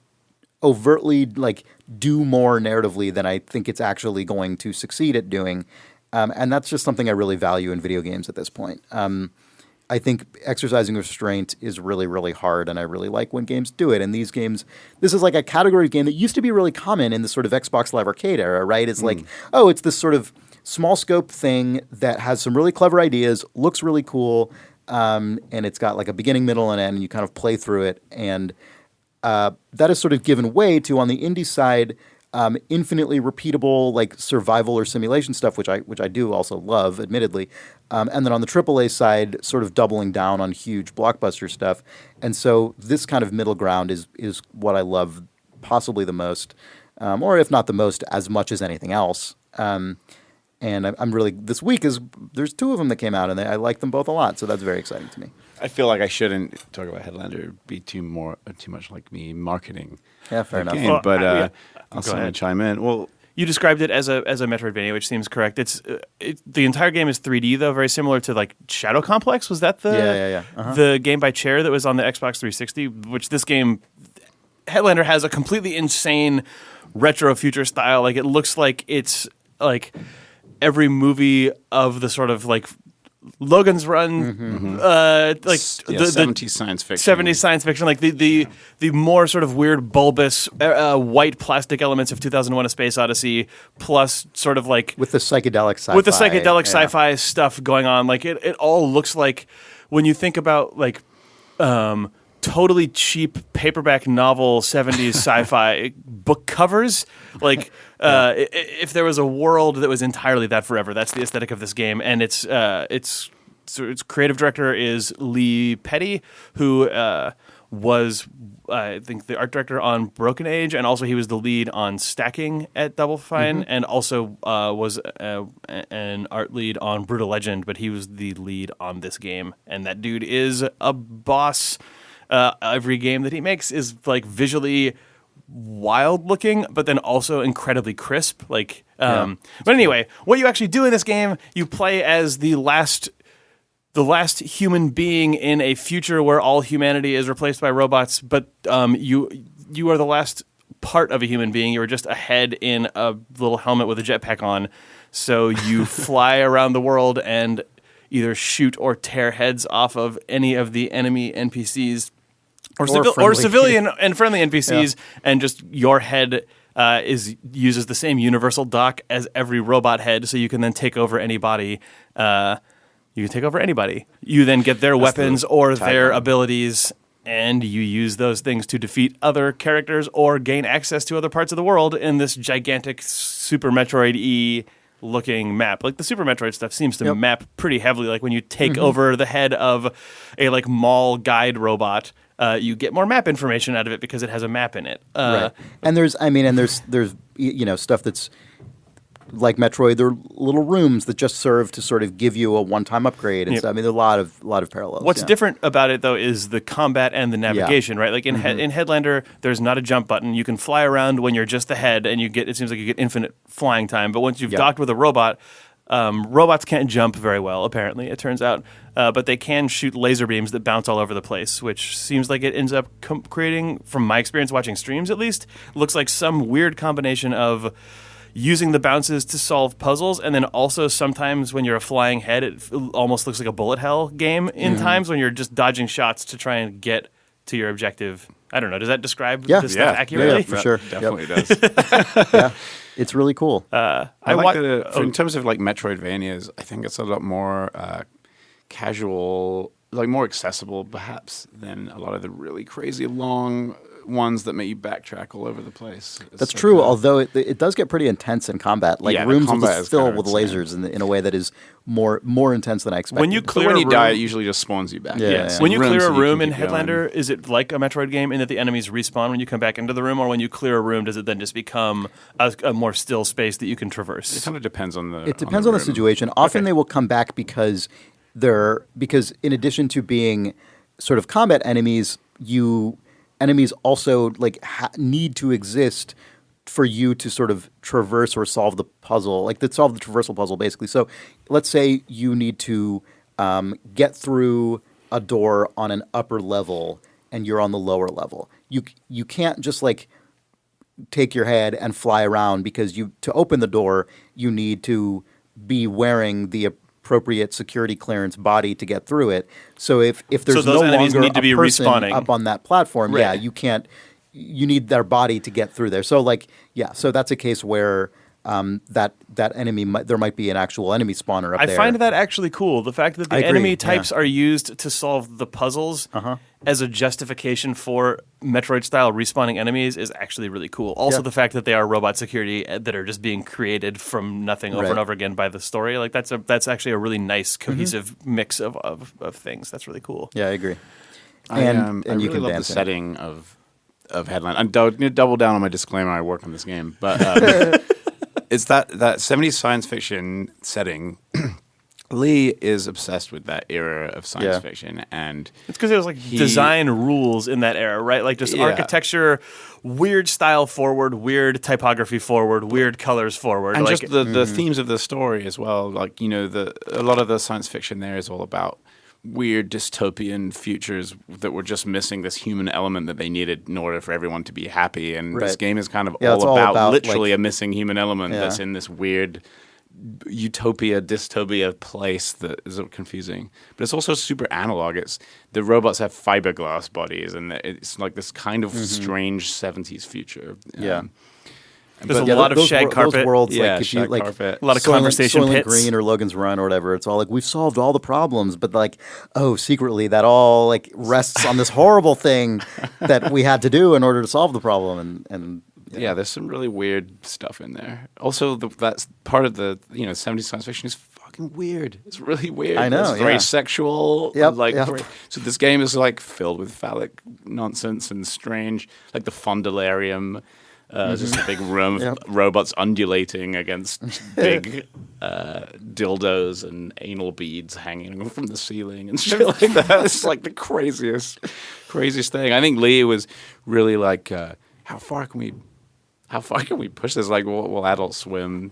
overtly like do more narratively than I think it's actually going to succeed at doing. And that's just something I really value in video games at this point. I think exercising restraint is really, really hard, and I really like when games do it. And these games, this is like a category of game that used to be really common in the sort of Xbox Live Arcade era, right? It's like, oh, it's this sort of small scope thing that has some really clever ideas, looks really cool, and it's got like a beginning, middle, and end, and you kind of play through it. And that has sort of given way to, on the indie side, infinitely repeatable like survival or simulation stuff, which I do also love, admittedly. And then on the AAA side, sort of doubling down on huge blockbuster stuff. And so this kind of middle ground is what I love possibly the most, or if not the most, as much as anything else. And I'm really, this week there's two of them that came out, and I like them both a lot. So that's very exciting to me. I feel like I shouldn't talk about Headlander, be too much like me marketing. Yeah, fair enough. Game, Well, but I'll go ahead. chime in. Well, You described it as a Metroidvania, which seems correct. The entire game is 3D though, very similar to like Shadow Complex. Was that the the game by Chair that was on the Xbox 360? Which this game, Headlander, has a completely insane retro future style. Like it looks like it's like every movie of the sort of like Logan's Run, like the 70s science fiction. 70s science fiction, like the more sort of weird, bulbous, white plastic elements of 2001: A Space Odyssey, plus sort of like With the psychedelic sci-fi. stuff going on. Like it all looks like when you think about like totally cheap paperback novel 70s sci-fi book covers. Like if there was a world that was entirely that forever, that's the aesthetic of this game. And its creative director is Lee Petty, who was I think the art director on Broken Age, and also he was the lead on Stacking at Double Fine, and also was an art lead on Brutal Legend, but he was the lead on this game. And that dude is a boss. Every game that he makes is like visually wild looking, but then also incredibly crisp. Like, but anyway, what you actually do in this game, you play as the last human being in a future where all humanity is replaced by robots. But you are the last part of a human being. You are just a head in a little helmet with a jetpack on. So you fly around the world and either shoot or tear heads off of any of the enemy NPCs. Or civilian and friendly NPCs, and just your head uses the same universal dock as every robot head, so you can then take over any body. You can take over anybody. You then get their weapons or their abilities, and you use those things to defeat other characters or gain access to other parts of the world in this gigantic Super Metroid-y looking map. Like the Super Metroid stuff seems to map pretty heavily. Like when you take over the head of a like mall guide robot, you get more map information out of it because it has a map in it. Right. And there's stuff that's like Metroid. There are little rooms that just serve to sort of give you a one-time upgrade. And so, I mean, there are a lot of parallels. What's different about it though is the combat and the navigation, right? Like in Headlander, there's not a jump button. You can fly around when you're just the head, and it seems like you get infinite flying time. But once you've docked with a robot, robots can't jump very well, apparently, it turns out. But they can shoot laser beams that bounce all over the place, which seems like it ends up creating, from my experience watching streams at least, looks like some weird combination of using the bounces to solve puzzles, and then also sometimes when you're a flying head, it almost looks like a bullet hell game in times when you're just dodging shots to try and get to your objective. I don't know. Does that describe this stuff accurately? Yeah, for sure. Definitely does. It's really cool. I like in terms of like Metroidvanias, I think it's a lot more casual, like more accessible perhaps than a lot of the really crazy long ones that make you backtrack all over the place. That's true, although it does get pretty intense in combat. Like rooms will just fill with lasers in a way that is more intense than I expected. When you die, it usually just spawns you back. When you clear a room in Headlander, is it like a Metroid game in that the enemies respawn when you come back into the room, or when you clear a room, does it then just become a more still space that you can traverse? It kind of depends on the. It depends on the situation. Often they will come back because in addition to being sort of combat enemies, enemies also like need to exist for you to sort of traverse or solve the puzzle, like to solve the traversal puzzle, basically. So let's say you need to get through a door on an upper level and you're on the lower level. You can't just like take your head and fly around because to open the door, you need to be wearing the appropriate security clearance body to get through it. So if there's those no enemies longer need to a be person respawning. up on that platform, Right. you can't. You need their body to get through there. So so that's a case where that enemy there might be an actual enemy spawner up I there. find that actually cool. The fact that the I agree, enemy yeah. types are used to solve the puzzles as a justification for Metroid-style respawning enemies is actually really cool. Also, the fact that they are robot security that are just being created from nothing over and over again by the story, like that's actually a really nice cohesive mix of things. That's really cool. Yeah, I agree. I And you really can love dance the in it. setting of Headlander. I'm double down on my disclaimer. I work on this game, but it's that 70s science fiction setting. Lee is obsessed with that era of science fiction, and It's because it was like design rules in that era, right? Like just architecture, weird style forward, weird typography forward, weird colors forward, and like, just the themes of the story as well. Like a lot of the science fiction there is all about weird dystopian futures that were just missing this human element that they needed in order for everyone to be happy. And this game is kind of it's all about literally like, a missing human element that's in this weird utopia, dystopia place that is confusing. But it's also super analog. The robots have fiberglass bodies, and it's like this kind of strange 70s future. There's a lot of shag carpet. Those worlds, Yeah, like if shag you like carpet. A lot of Soylent- conversation Soylent pits. Green or Logan's Run or whatever. It's all like we've solved all the problems, but like secretly that all like rests on this horrible thing that we had to do in order to solve the problem. And Yeah, there's some really weird stuff in there. Also, that's part of the 70s science fiction is fucking weird. It's really weird. I know, It's very yeah. sexual. Yep, Like yep. so this game is like filled with phallic nonsense and strange, like the Fondlarium. Just a big room of robots undulating against big dildos and anal beads hanging from the ceiling and shit like that. It's like the craziest thing. I think Lee was really like, how far can we push this? Like, well, Adult Swim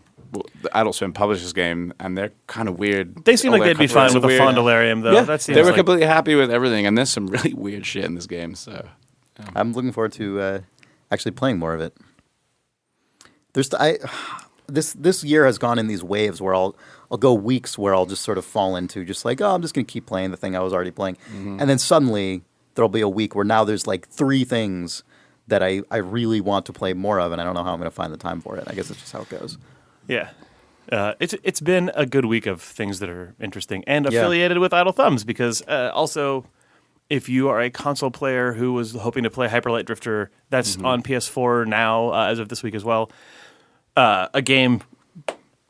published this game, and they're kind of weird. They seem All like their they'd be companies fine are with a weird. Fondlarium, though. Yeah, That seems they were like, completely happy with everything, and there's some really weird shit in this game. So I'm looking forward to actually playing more of it. This year has gone in these waves where I'll go weeks where I'll just sort of fall into just like, I'm just going to keep playing the thing I was already playing. And then suddenly there'll be a week where now there's like 3 things that I really want to play more of, and I don't know how I'm going to find the time for it. I guess that's just how it goes. yeah. It's been a good week of things that are interesting and affiliated with Idle Thumbs because also if you are a console player who was hoping to play Hyper Light Drifter, that's on PS4 now as of this week as well. A game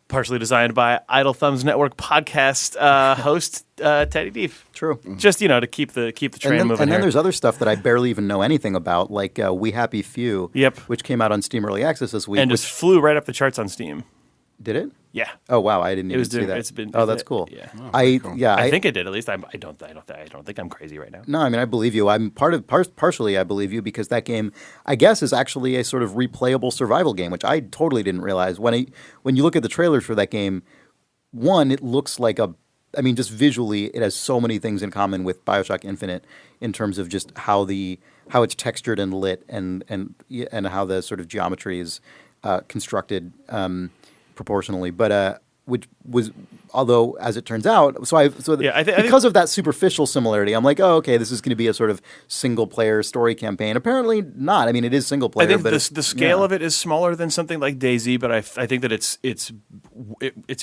partially designed by Idle Thumbs Network podcast host Teddy Deef. True. Just to keep the train moving. And then here. there's other stuff that I barely even know anything about, like We Happy Few, Yep. which came out on Steam Early Access this week. and which, just flew right up the charts on Steam. did it? Yeah. Oh wow, I didn't even was see doing- that. it's been- oh, that's cool. yeah. I I think it did. At least I don't think I'm crazy right now. No, I mean I believe you. I'm partially I believe you because that game, I guess, is actually a sort of replayable survival game, which I totally didn't realize. When you look at the trailers for that game, one, it looks like just visually, it has so many things in common with BioShock Infinite in terms of just how it's textured and lit and how the sort of geometry is constructed proportionally, but which was, although as it turns out, I think because of that superficial similarity, I'm like, oh, okay, this is going to be a sort of single player story campaign. Apparently not. I mean, it is single player. I think but the scale of it is smaller than something like DayZ, but I think that its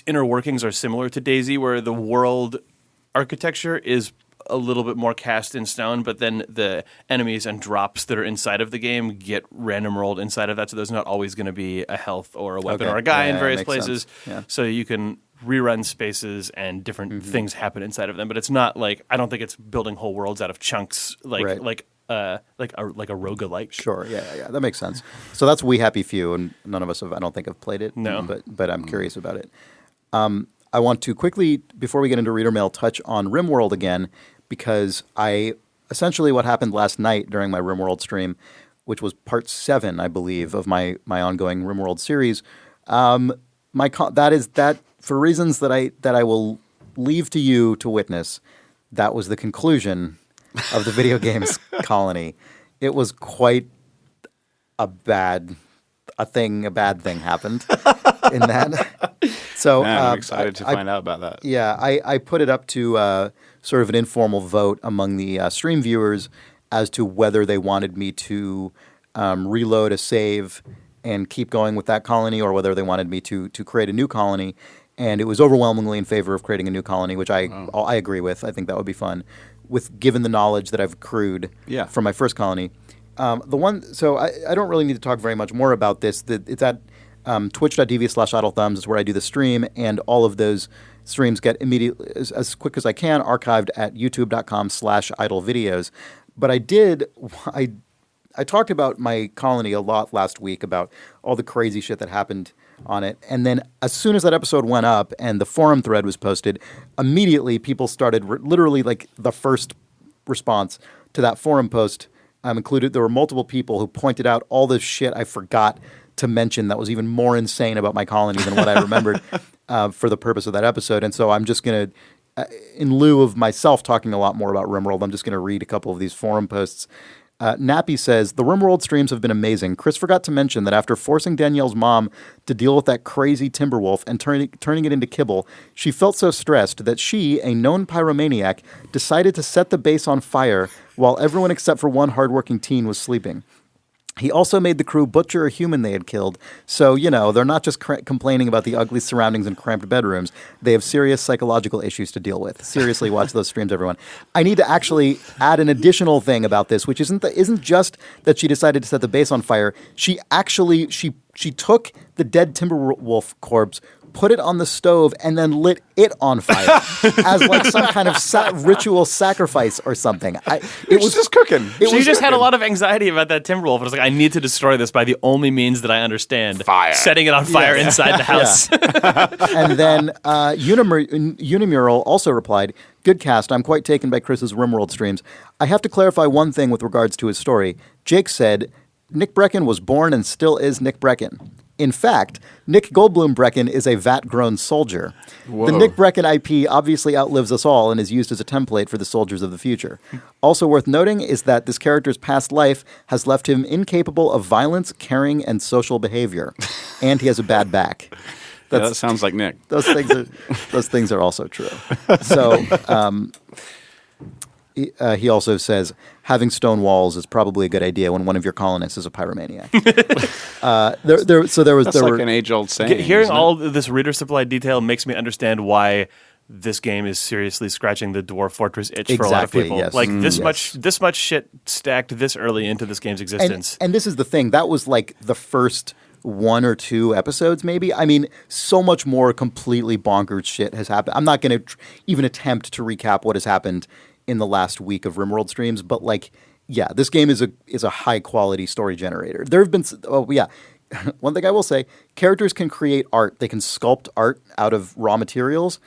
inner workings are similar to DayZ, where the world architecture is a little bit more cast in stone, but then the enemies and drops that are inside of the game get random rolled inside of that, so there's not always going to be a health or a weapon or a guy in various places. Yeah. So you can rerun spaces and different things happen inside of them, but it's not like, I don't think it's building whole worlds out of chunks like a roguelike. Sure, yeah, that makes sense. So that's We Happy Few, and none of us I don't think have played it. No. but I'm curious about it. I want to quickly, before we get into reader mail, touch on RimWorld again, because essentially what happened last night during my RimWorld stream, which was part 7, I believe, of my ongoing RimWorld series. That for reasons that I will leave to you to witness. That was the conclusion of the video games colony. It was quite a bad a bad thing happened in that. So Man, I'm excited to find out about that. Yeah, I put it up to sort of an informal vote among the stream viewers as to whether they wanted me to reload a save and keep going with that colony, or whether they wanted me to create a new colony. And it was overwhelmingly in favor of creating a new colony, which I agree with. I think that would be fun, given the knowledge that I've accrued from my first colony. So I don't really need to talk very much more about this. It's at twitch.tv/idlethumbs is where I do the stream, and all of those streams get immediately, as quick as I can, archived at youtube.com/idlevideos. But I talked about my colony a lot last week, about all the crazy shit that happened on it. And then as soon as that episode went up and the forum thread was posted, immediately people started, literally like the first response to that forum post included, there were multiple people who pointed out all the shit I forgot to mention that was even more insane about my colony than what I remembered for the purpose of that episode. And so I'm just going to, in lieu of myself talking a lot more about RimWorld, I'm just going to read a couple of these forum posts. Nappy says, the RimWorld streams have been amazing. Chris forgot to mention that after forcing Danielle's mom to deal with that crazy Timberwolf and turning it into kibble, she felt so stressed that she, a known pyromaniac, decided to set the base on fire while everyone except for one hardworking teen was sleeping. He also made the crew butcher a human they had killed. So, they're not just complaining about the ugly surroundings and cramped bedrooms. They have serious psychological issues to deal with. Seriously, watch those streams, everyone. I need to actually add an additional thing about this, which isn't just that she decided to set the base on fire. She actually, she took the dead Timberwolf corpse, put it on the stove, and then lit it on fire as like some kind of ritual sacrifice or something. It was just cooking. She just had a lot of anxiety about that Timberwolf. It was like, I need to destroy this by the only means that I understand. Fire. Setting it on fire inside the house. And then Unimural also replied, good cast. I'm quite taken by Chris's RimWorld streams. I have to clarify one thing with regards to his story. Jake said, Nick Breckon was born and still is Nick Breckon. In fact, Nick Goldblum Breckon is a vat-grown soldier. Whoa. The Nick Breckon IP obviously outlives us all and is used as a template for the soldiers of the future. Also worth noting is that this character's past life has left him incapable of violence, caring, and social behavior. And he has a bad back. That sounds like Nick. Those things are also true. So he also says, having stone walls is probably a good idea when one of your colonists is a pyromaniac. That's like an age-old saying. Hearing all this reader supplied detail makes me understand why this game is seriously scratching the Dwarf Fortress itch for a lot of people. Yes. Like this much shit stacked this early into this game's existence. And this is the thing. That was like the first 1 or 2 episodes, maybe. I mean, so much more completely bonkers shit has happened. I'm not going to even attempt to recap what has happened in the last week of RimWorld streams, but this game is a high quality story generator. There have been, one thing I will say, characters can create art. They can sculpt art out of raw materials.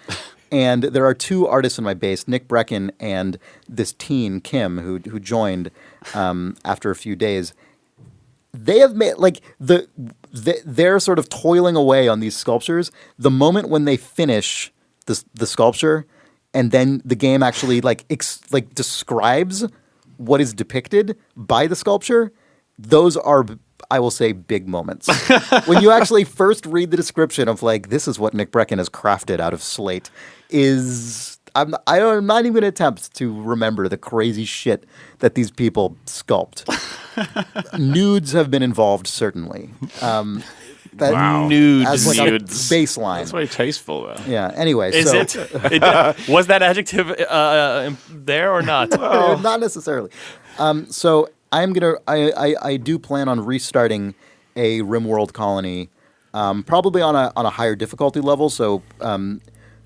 And there are 2 artists in my base, Nick Breckon and this teen, Kim, who joined after a few days. They have made, they're sort of toiling away on these sculptures. The moment when they finish the sculpture, and then the game actually describes what is depicted by the sculpture, those are, I will say, big moments. When you actually first read the description of this is what Nick Breckon has crafted out of slate, I'm not even going to attempt to remember the crazy shit that these people sculpt. Nudes have been involved, certainly. Wow. Nudes. As a baseline. That's very tasteful, though. Yeah, anyway. Is it? Was that adjective there or not? Not necessarily. So I do plan on restarting a RimWorld colony, probably on a higher difficulty level. So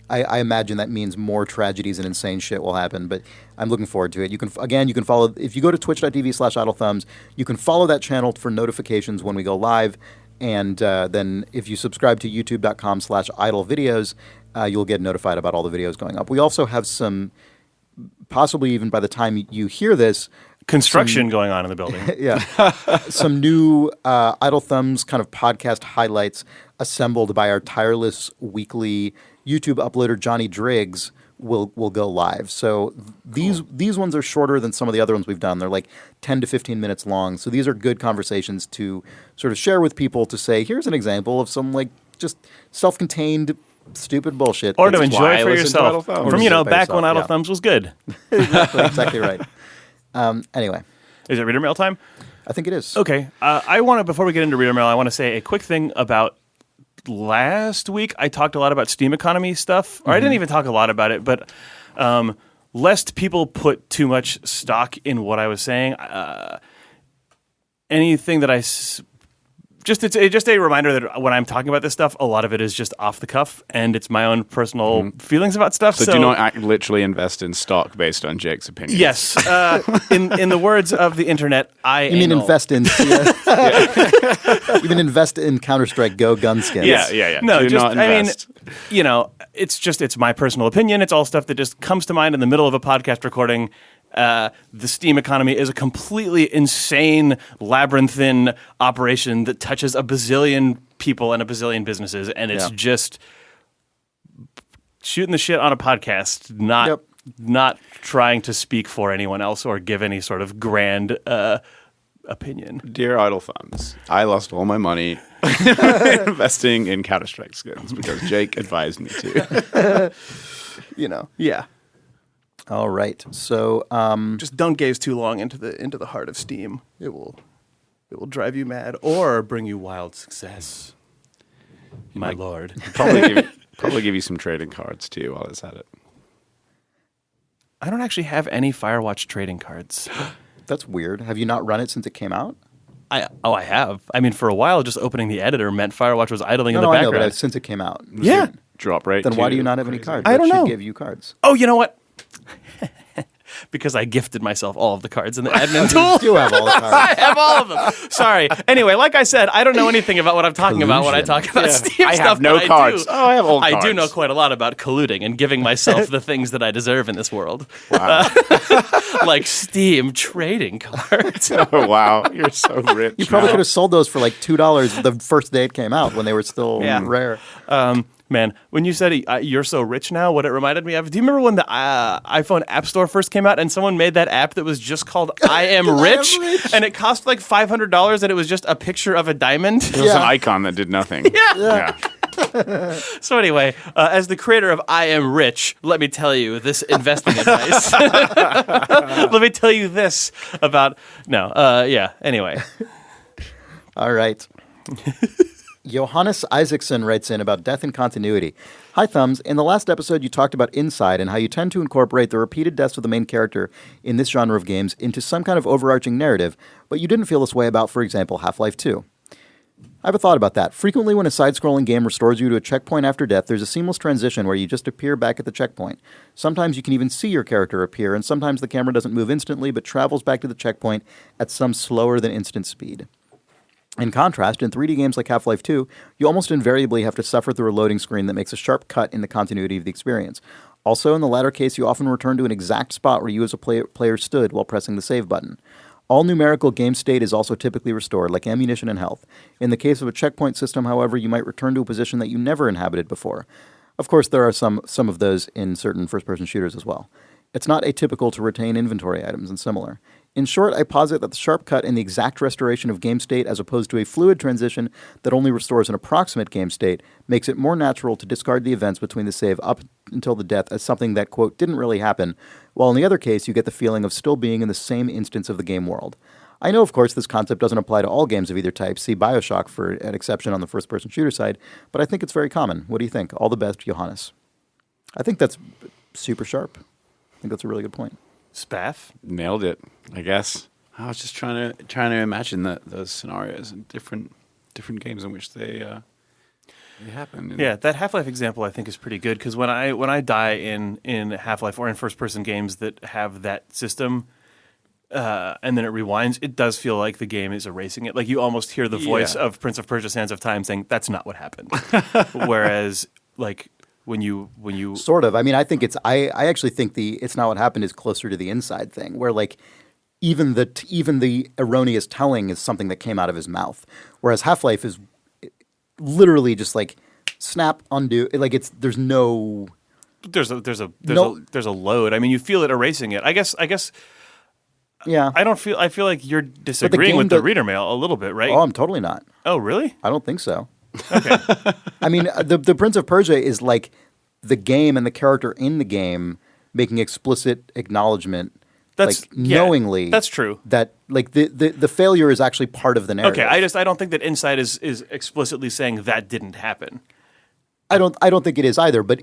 I imagine that means more tragedies and insane shit will happen, but I'm looking forward to it. You can follow, if you go to twitch.tv/idlethumbs, you can follow that channel for notifications when we go live. And then if you subscribe to youtube.com/idlevideos, you'll get notified about all the videos going up. We also have some, possibly even by the time you hear this, construction going on in the building. Yeah. Some new Idle Thumbs kind of podcast highlights assembled by our tireless weekly YouTube uploader, Johnny Driggs, will go live. So these ones are shorter than some of the other ones we've done. They're like 10 to 15 minutes long. So these are good conversations to sort of share with people to say, here's an example of some like just self-contained stupid bullshit. Or to That's enjoy why it I for listen to Idle yourself. Thumbs. From, Or back yourself, when Idle yeah. Thumbs was good. exactly right. Anyway, Is it reader mail time? I think it is. Okay. I want to, before we get into reader mail, I want to say a quick thing about last week. I talked a lot about Steam economy stuff, or I didn't even talk a lot about it, but lest people put too much stock in what I was saying, anything that it's just a reminder that when I'm talking about this stuff, a lot of it is just off the cuff, and it's my own personal feelings about stuff. So do not literally invest in stock based on Jake's opinion. Yes. In the words of the internet, You mean invest in? You mean invest in Counter-Strike Go gunskins? Yeah. No, Do just not invest. it's my personal opinion. It's all stuff that just comes to mind in the middle of a podcast recording. The Steam economy is a completely insane, labyrinthine operation that touches a bazillion people and a bazillion businesses, and it's just shooting the shit on a podcast, not trying to speak for anyone else or give any sort of grand opinion. Dear Idle Thumbs, I lost all my money investing in Counter-Strike skins because Jake advised me to. Yeah. All right. So, Just don't gaze too long into the heart of Steam. It will drive you mad or bring you wild success. My lord. Probably give you some trading cards too while it's at it. I don't actually have any Firewatch trading cards. that's weird. Have you not run it since it came out? I have. I mean, for a while, just opening the editor meant Firewatch was idling in the I know, background. but since it came out. Yeah. Drop rate. Then why too do you not have any crazy. cards? I don't That should know. give you cards. Oh, you know what? Because I gifted myself all of the cards in the admin tool. You do have all the cards. I have all of them. Sorry. Anyway, like I said, I don't know anything about what I'm talking about when I talk about Steam I stuff. have no but cards. I I have all do cards. know quite a lot about colluding and giving myself the things that I deserve in this world. Wow. Like Steam trading cards. Oh, wow. You're so rich. You probably now. could have sold those for like $2 the first day it came out when they were still rare. Man, when you said you're so rich now, what it reminded me of, do you remember when the iPhone App Store first came out and someone made that app that was just called I Am Rich? And it cost like $500 and it was just a picture of a diamond? It was an icon that did nothing. Yeah. So anyway, as the creator of I Am Rich, let me tell you this investing advice. Let me tell you this about... anyway. All right. Johannes Isaacson writes in about death and continuity. Hi, Thumbs. In the last episode, you talked about Inside and how you tend to incorporate the repeated deaths of the main character in this genre of games into some kind of overarching narrative, but you didn't feel this way about, for example, Half-Life 2. I have a thought about that. Frequently, when a side-scrolling game restores you to a checkpoint after death, there's a seamless transition where you just appear back at the checkpoint. Sometimes you can even see your character appear, and sometimes the camera doesn't move instantly, but travels back to the checkpoint at some slower than instant speed. In contrast, in 3D games like Half-Life 2, you almost invariably have to suffer through a loading screen that makes a sharp cut in the continuity of the experience. Also, in the latter case, you often return to an exact spot where you as a player stood while pressing the save button. All numerical game state is also typically restored, like ammunition and health. In the case of a checkpoint system, however, you might return to a position that you never inhabited before. Of course, there are some of those in certain first-person shooters as well. It's not atypical to retain inventory items and similar. In short, I posit that the sharp cut and the exact restoration of game state as opposed to a fluid transition that only restores an approximate game state makes it more natural to discard the events between the save up until the death as something that, quote, didn't really happen, while in the other case you get the feeling of still being in the same instance of the game world. I know, of course, this concept doesn't apply to all games of either type, see BioShock for an exception on the first-person shooter side, but I think it's very common. What do you think? All the best, Johannes. I think that's super sharp. I think that's a really good point. Spaff? Nailed it, I guess. I was just trying to imagine those scenarios and different games in which they happen. Yeah, that Half-Life example I think is pretty good because when I die in Half-Life or in first-person games that have that system, and then it rewinds, it does feel like the game is erasing it. Like you almost hear the voice of Prince of Persia: Sands of Time saying, "That's not what happened." Whereas, like when you sort of. I mean, I think I actually think it's not what happened is closer to the Inside thing, where like even the erroneous telling is something that came out of his mouth, whereas Half-Life is literally just like snap, undo. Like there's no there's a No. there's a load. I mean, you feel it erasing it. I guess. Yeah. I feel like you're disagreeing game with the does- reader mail a little bit, right? Oh, I'm totally not. Oh, really? I don't think so. Okay. I mean, the Prince of Persia is like the game and the character in the game making explicit acknowledgement, knowingly. That's true. That like the failure is actually part of the narrative. Okay, I don't think that Inside is explicitly saying that didn't happen. I don't think it is either. But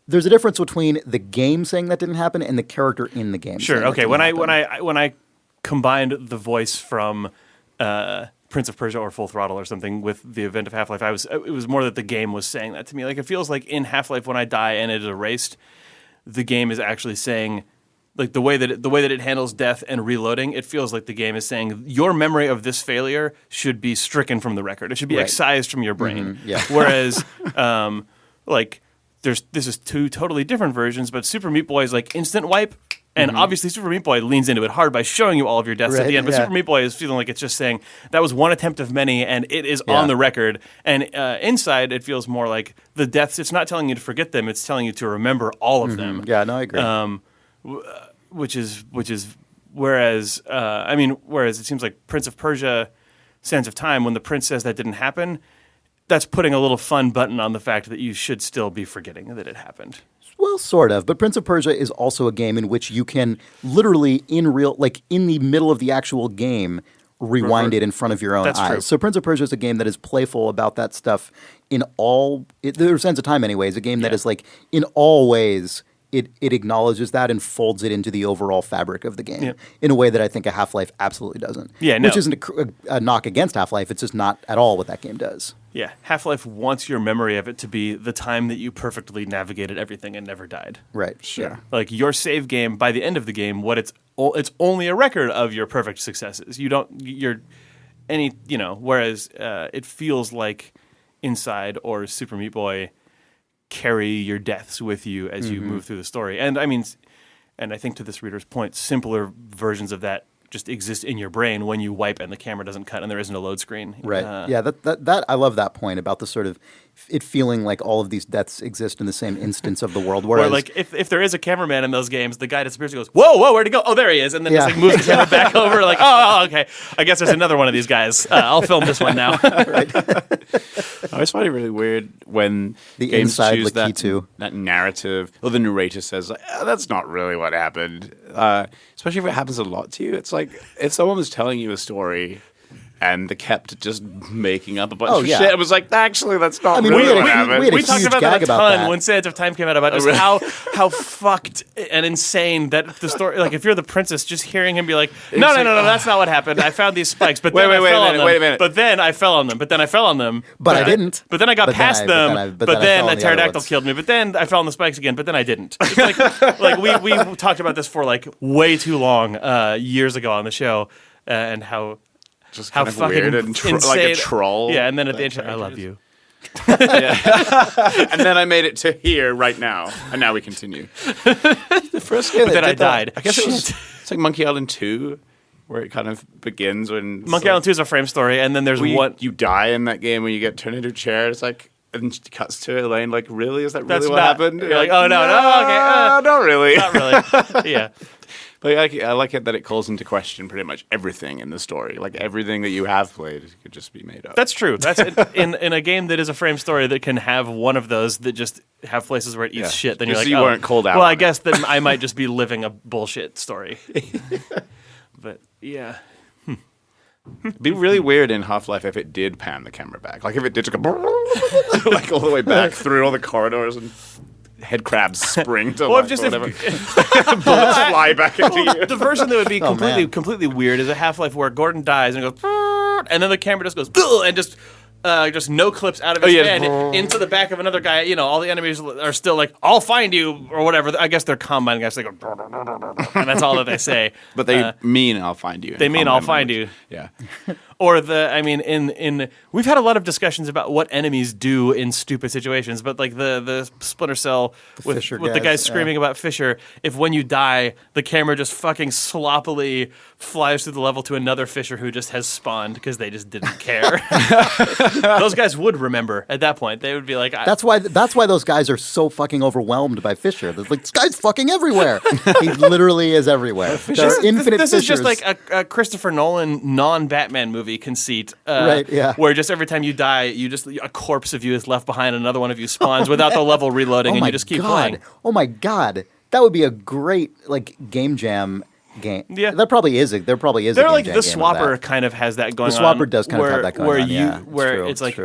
there's a difference between the game saying that didn't happen and the character in the game. Sure. saying that Okay. didn't When happen. I combined the voice from Prince of Persia or Full Throttle or something with the event of Half-Life, it was more that the game was saying that to me. Like it feels like in Half-Life when I die and it is erased, the game is actually saying, like the way that it handles death and reloading, it feels like the game is saying your memory of this failure should be stricken from the record. It should be Right. excised from your brain. Yeah. Whereas, this is two totally different versions, but Super Meat Boy is like instant wipe. And obviously, Super Meat Boy leans into it hard by showing you all of your deaths at Right, the end. But yeah. Super Meat Boy is feeling like it's just saying that was one attempt of many, and it is Yeah. on the record. And Inside, it feels more like the deaths. It's not telling you to forget them; it's telling you to remember all of them. Yeah, no, I agree. Which is whereas it seems like Prince of Persia, Sands of Time, when the prince says that didn't happen, that's putting a little fun button on the fact that you should still be forgetting that it happened. Well, sort of. But Prince of Persia is also a game in which you can literally, in the middle of the actual game, rewind it in front of your own That's eyes. true. So Prince of Persia is a game that is playful about that stuff in all their sense of time anyway. It's a game that Yeah. is like in all ways it acknowledges that and folds it into the overall fabric of the game Yeah. in a way that I think a Half-Life absolutely doesn't. Yeah, no. Which isn't a knock against Half-Life. It's just not at all what that game does. Yeah, Half-Life wants your memory of it to be the time that you perfectly navigated everything and never died. Right. Sure. Like your save game, by the end of the game, it's only a record of your perfect successes. Whereas it feels like Inside or Super Meat Boy carry your deaths with you as you move through the story. And I mean, and I think to this reader's point, simpler versions of that just exist in your brain when you wipe and the camera doesn't cut and there isn't a load screen. Right. Yeah, that I love that point about the sort of it feeling like all of these deaths exist in the same instance of the world. Whereas, Or like if there is a cameraman in those games, the guy disappears and goes, whoa, where'd he go? Oh, there he is. And then just Yeah. like moves the camera back over like, oh, okay. I guess there's another one of these guys. I'll film this one now. I always find it really weird when The games inside choose Lakitu. that narrative, or the narrator says, like, that's not really what happened. Especially if it happens a lot to you. It's like if someone was telling you a story and they kept just making up a bunch of yeah. shit, it was like, actually, that's not I mean, really we had what a- happened. we had a We talked huge about that gag a about ton that. when Sands of Time came out about just how fucked and insane that the story. Like if you're the princess, just hearing him be like, no, that's not what happened. I found these spikes, but then I fell on them. wait a minute. But then I fell on them. But then I fell on them. But I didn't. But then I got But then past I- them. but then I fell a on the other pterodactyl ones. killed me. But then I fell on the spikes again. But then I didn't. It's like we talked about this for like way too long years ago on the show, and how. Just How kind of fucking weird and insane. like a troll. Yeah, and then at the end, I love you. And then I made it to here right now, and now we continue. The first game But then I died. I guess it's like Monkey Island 2, where it kind of begins when Monkey Island 2 is a frame story, and then there's one. you die in that game when you get turned into a chair. It's like and it cuts to Elaine like, really? Is that That's really what not- happened? you're like, oh, no, okay, not really. Not really. Yeah. But I like it that it calls into question pretty much everything in the story. Like everything that you have played could just be made up. That's true. That's in a game that is a frame story that can have one of those that just have places where it eats Yeah. shit. Then you're Because like, you oh, weren't called out Well, on I it. guess then I might just be living a bullshit story. But yeah, It'd be really weird in Half-Life if it did pan the camera back. Like if it did just go like all the way back through all the corridors and head crabs spring to Well, life just or if- whatever. Bullets fly back into you. the version that would be man. completely weird is a Half-Life where Gordon dies and it goes, and then the camera just goes, and just no clips out of his yeah. head into the back of another guy. You know, all the enemies are still like, "I'll find you" or whatever. I guess they're Combine guys. They go, and that's all that they say. But they mean I'll find you. in They mean Combine I'll find language. you. Yeah. Or in we've had a lot of discussions about what enemies do in stupid situations, but like the Splinter Cell with the guys screaming about Fisher, if when you die, the camera just fucking sloppily flies through the level to another Fisher who just has spawned because they just didn't care. Those guys would remember at that point. They would be like, That's why those guys are so fucking overwhelmed by Fisher. They're like, this guy's fucking everywhere. He literally is everywhere. There are infinite this Fishers. is just like a Christopher Nolan non-Batman movie conceit, Right, yeah. where just every time you die, a corpse of you is left behind, another one of you spawns without the level reloading, and you just keep playing. Oh my god, that would be a great like game jam game. Yeah, that probably is. There probably is. They're a game like jam the game of Swapper that. kind of has that going The on. Swapper does kind of have that going on. Yeah, it's like.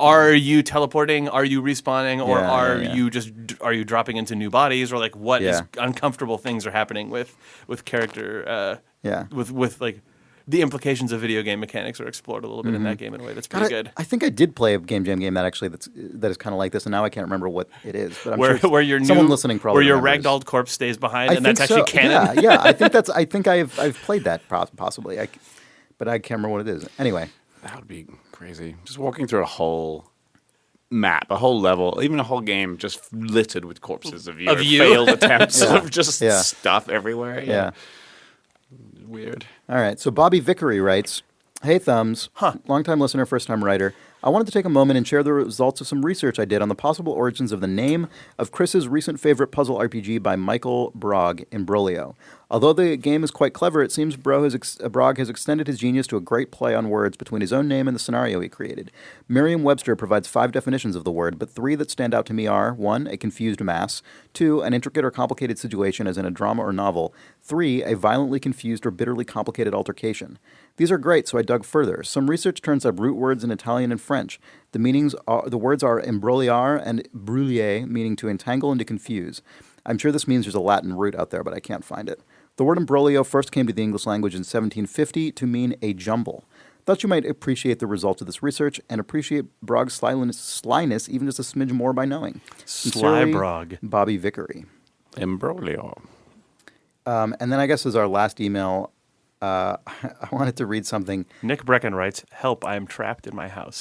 Are you teleporting? Are you respawning? Or are you dropping into new bodies? Or like what is uncomfortable things are happening with character? With like the implications of video game mechanics are explored a little bit in that game in a way that's pretty good. I think I did play a game jam game that is kind of like this, and now I can't remember what it is. But I'm where someone listening probably where your remembers. ragdolled corpse stays behind, and think that's actually canon. Yeah. I think I've played that possibly, but I can't remember what it is. Anyway. That would be crazy. Just walking through a whole map, a whole level, even a whole game just littered with corpses of your failed attempts of just stuff everywhere. Yeah. Weird. All right. So Bobby Vickery writes, "Hey Thumbs, longtime listener, first time writer. I wanted to take a moment and share the results of some research I did on the possible origins of the name of Chris's recent favorite puzzle RPG by Michael Brog, Imbroglio. Although the game is quite clever, it seems Brog has extended his genius to a great play on words between his own name and the scenario he created. Merriam-Webster provides 5 definitions of the word, but 3 that stand out to me are 1. A confused mass, 2. An intricate or complicated situation as in a drama or novel, 3. A violently confused or bitterly complicated altercation. These are great, so I dug further. Some research turns up root words in Italian and French. The words are imbrogliare and brulier, meaning to entangle and to confuse. I'm sure this means there's a Latin root out there, but I can't find it. The word imbroglio first came to the English language in 1750 to mean a jumble. Thought you might appreciate the results of this research and appreciate Brog's slyness even just a smidge more by knowing. Sly Brog. Bobby Vickery. Imbroglio. And then I guess as our last email, I wanted to read something. Nick Breckon writes, "Help, I am trapped in my house."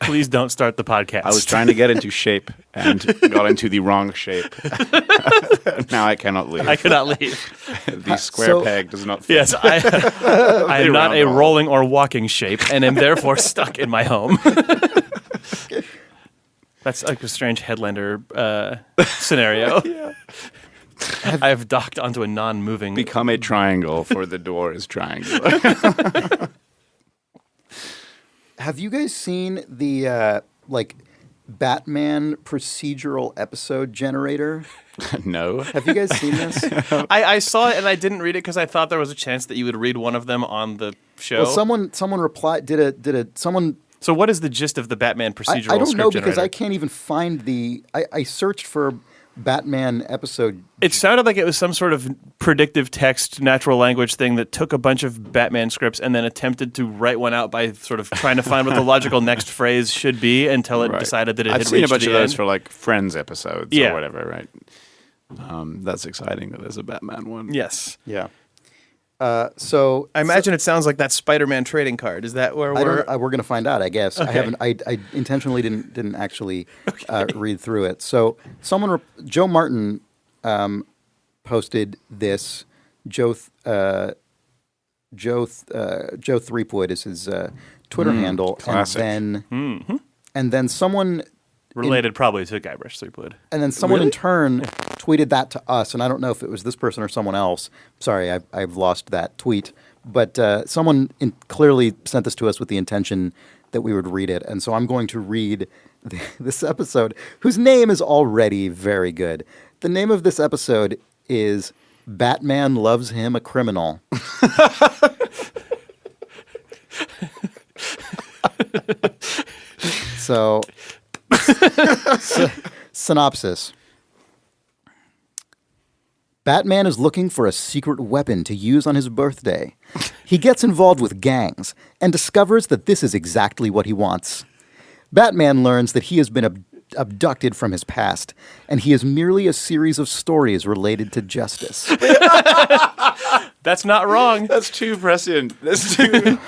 Please don't start the podcast. I was trying to get into shape and got into the wrong shape. Now I cannot leave. I cannot leave. The square peg does not fit. Yes, I am not a rolling or walking shape and am therefore stuck in my home. That's like a strange Headlander scenario. Yeah. I have docked onto a non-moving... Become a triangle, for the door is triangular. Have you guys seen the Batman procedural episode generator? No. Have you guys seen this? I saw it and I didn't read it because I thought there was a chance that you would read one of them on the show. Well, someone replied. Someone. So what is the gist of the Batman procedural? I don't know because generator? I can't even find the. I searched for Batman episode. It sounded like it was some sort of predictive text, natural language thing that took a bunch of Batman scripts and then attempted to write one out by sort of trying to find what the logical next phrase should be until it decided that it had reached the end. I've seen a bunch of those for like Friends episodes or whatever, right? That's exciting that there's a Batman one. Yes. Yeah. So I imagine it sounds like that Spider-Man trading card. Is that where we're going to find out? I guess okay. I intentionally didn't actually read through it. So Joe Martin posted this. Joe Threepwood is his Twitter handle, classic. and then someone. Related probably to Guybrush Threepwood. And then someone in turn tweeted that to us, and I don't know if it was this person or someone else. Sorry, I've lost that tweet. But someone clearly sent this to us with the intention that we would read it. And so I'm going to read this episode, whose name is already very good. The name of this episode is Batman Loves Him a Criminal. So... synopsis. Batman is looking for a secret weapon to use on his birthday. He gets involved with gangs and discovers that this is exactly what he wants. Batman learns that he has been abducted from his past, and he is merely a series of stories related to justice. That's not wrong. That's too prescient. That's too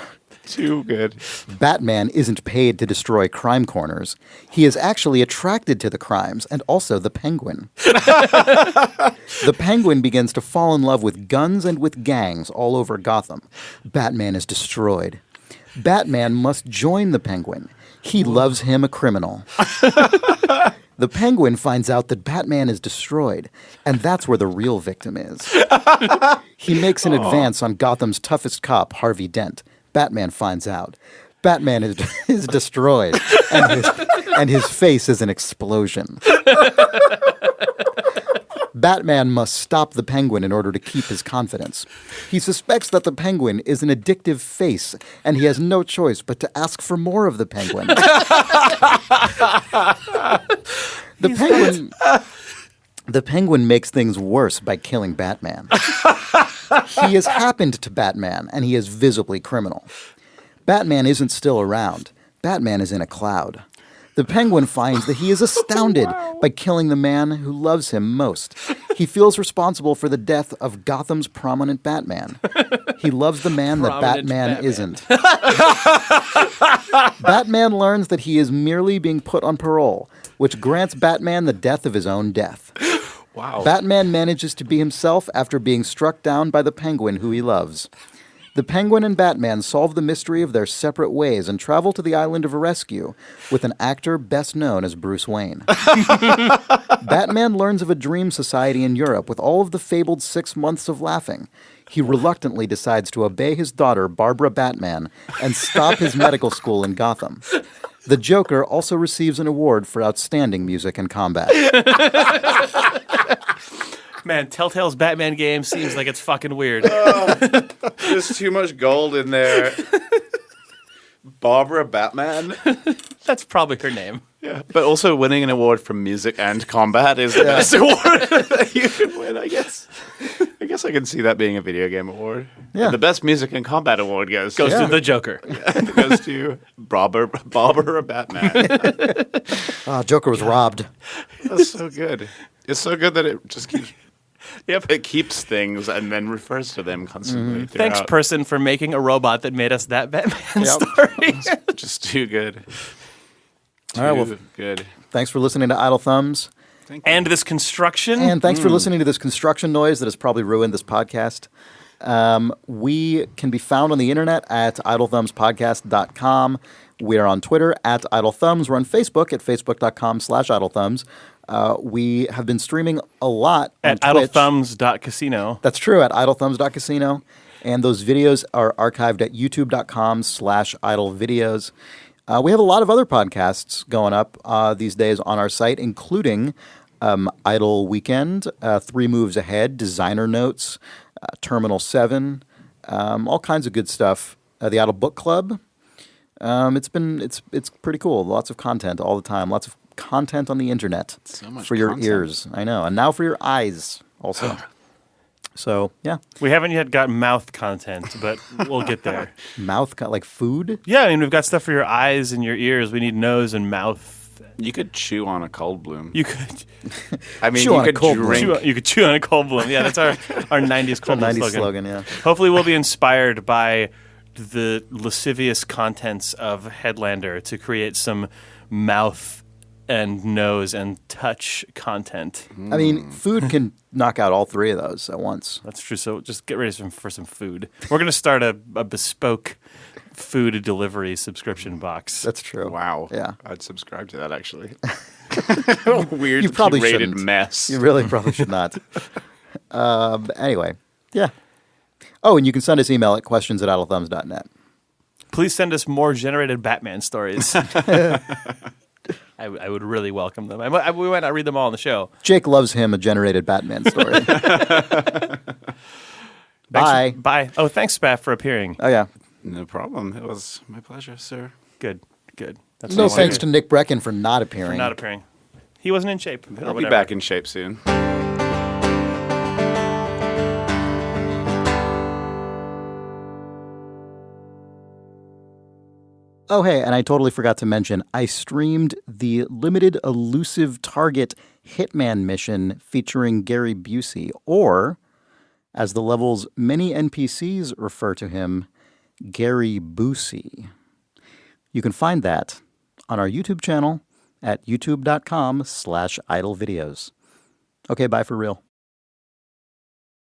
too good. Batman isn't paid to destroy crime corners. He is actually attracted to the crimes, and also the Penguin. The Penguin begins to fall in love with guns and with gangs all over Gotham. Batman is destroyed. Batman must join the Penguin. He loves him, a criminal. The Penguin finds out that Batman is destroyed, and that's where the real victim is. He makes an advance on Gotham's toughest cop, Harvey Dent. Batman finds out. Batman is destroyed, and his face is an explosion. Batman must stop the Penguin in order to keep his confidence. He suspects that the Penguin is an addictive face, and he has no choice but to ask for more of the Penguin. The Penguin makes things worse by killing Batman. He has happened to Batman, and he is visibly criminal. Batman isn't still around. Batman is in a cloud. The Penguin finds that he is astounded by killing the man who loves him most. He feels responsible for the death of Gotham's prominent Batman. He loves the man that Batman isn't. Batman learns that he is merely being put on parole, which grants Batman the death of his own death. Wow. Batman manages to be himself after being struck down by the Penguin who he loves. The Penguin and Batman solve the mystery of their separate ways and travel to the island of Rescue with an actor best known as Bruce Wayne. Batman learns of a dream society in Europe with all of the fabled 6 months of laughing. He reluctantly decides to obey his daughter, Barbara Batman, and stop his medical school in Gotham. The Joker also receives an award for outstanding music and combat. Man, Telltale's Batman game seems like it's fucking weird. There's too much gold in there. Barbara Batman. That's probably her name. Yeah, but also winning an award for music and combat is the best award that you can win, I guess. I guess I can see that being a video game award. Yeah. And the best music and combat award goes to the Joker. goes to Barbara Batman. Joker was robbed. That's so good. It's so good that it just keeps... Yep, it keeps things and then refers to them constantly. Thanks, person, for making a robot that made us that Batman story. Just too good. All right, well, good. Thanks for listening to Idle Thumbs. Thank you. And this construction. And thanks for listening to this construction noise that has probably ruined this podcast. We can be found on the internet at idlethumbspodcast.com. We are on Twitter at idlethumbs. We're on Facebook at facebook.com/idlethumbs. We have been streaming a lot on at Twitch. idlethumbs.casino. That's true, at idlethumbs.casino. And those videos are archived at youtube.com/idlevideos. We have a lot of other podcasts going up these days on our site, including Idle Weekend, 3 Moves Ahead, Designer Notes, Terminal 7, all kinds of good stuff. The Idle Book Club. It's pretty cool. Lots of content all the time. Lots of content on the internet so much for your content. ears. I know. And now for your eyes also. So, yeah. We haven't yet got mouth content, but we'll get there. Like food? Yeah, I mean, we've got stuff for your eyes and your ears. We need nose and mouth. You could chew on a Coldblum. You could I mean, Chew on a you could drink. you could chew on a Coldblum. Yeah, that's our 90s Coldblum 90s slogan, yeah. Hopefully we'll be inspired by the lascivious contents of Headlander to create some mouth and nose and touch content. I mean, food can knock out all 3 of those at once. That's true. So just get ready for some food. We're going to start a bespoke food delivery subscription box. That's true. Wow. Yeah. I'd subscribe to that, actually. Weird, You probably curated shouldn't. mess. You really probably should not. Anyway, yeah. Oh, and you can send us email at questions@idlethumbs.net. Please send us more generated Batman stories. I would really welcome them. We might not read them all on the show. Jake loves him a generated Batman story. Bye. Bye. Oh, thanks, Spaff, for appearing. Oh, yeah. No problem. It was my pleasure, sir. Good. That's No what I thanks wanted to Nick Breckon for not appearing. for not appearing. He wasn't in shape. or I'll be whatever. back in shape soon. Oh, hey, and I totally forgot to mention, I streamed the limited elusive target Hitman mission featuring Gary Busey, or, as the level's many NPCs refer to him, Gary Busey. You can find that on our YouTube channel at youtube.com/idlevideos. Okay, bye for real.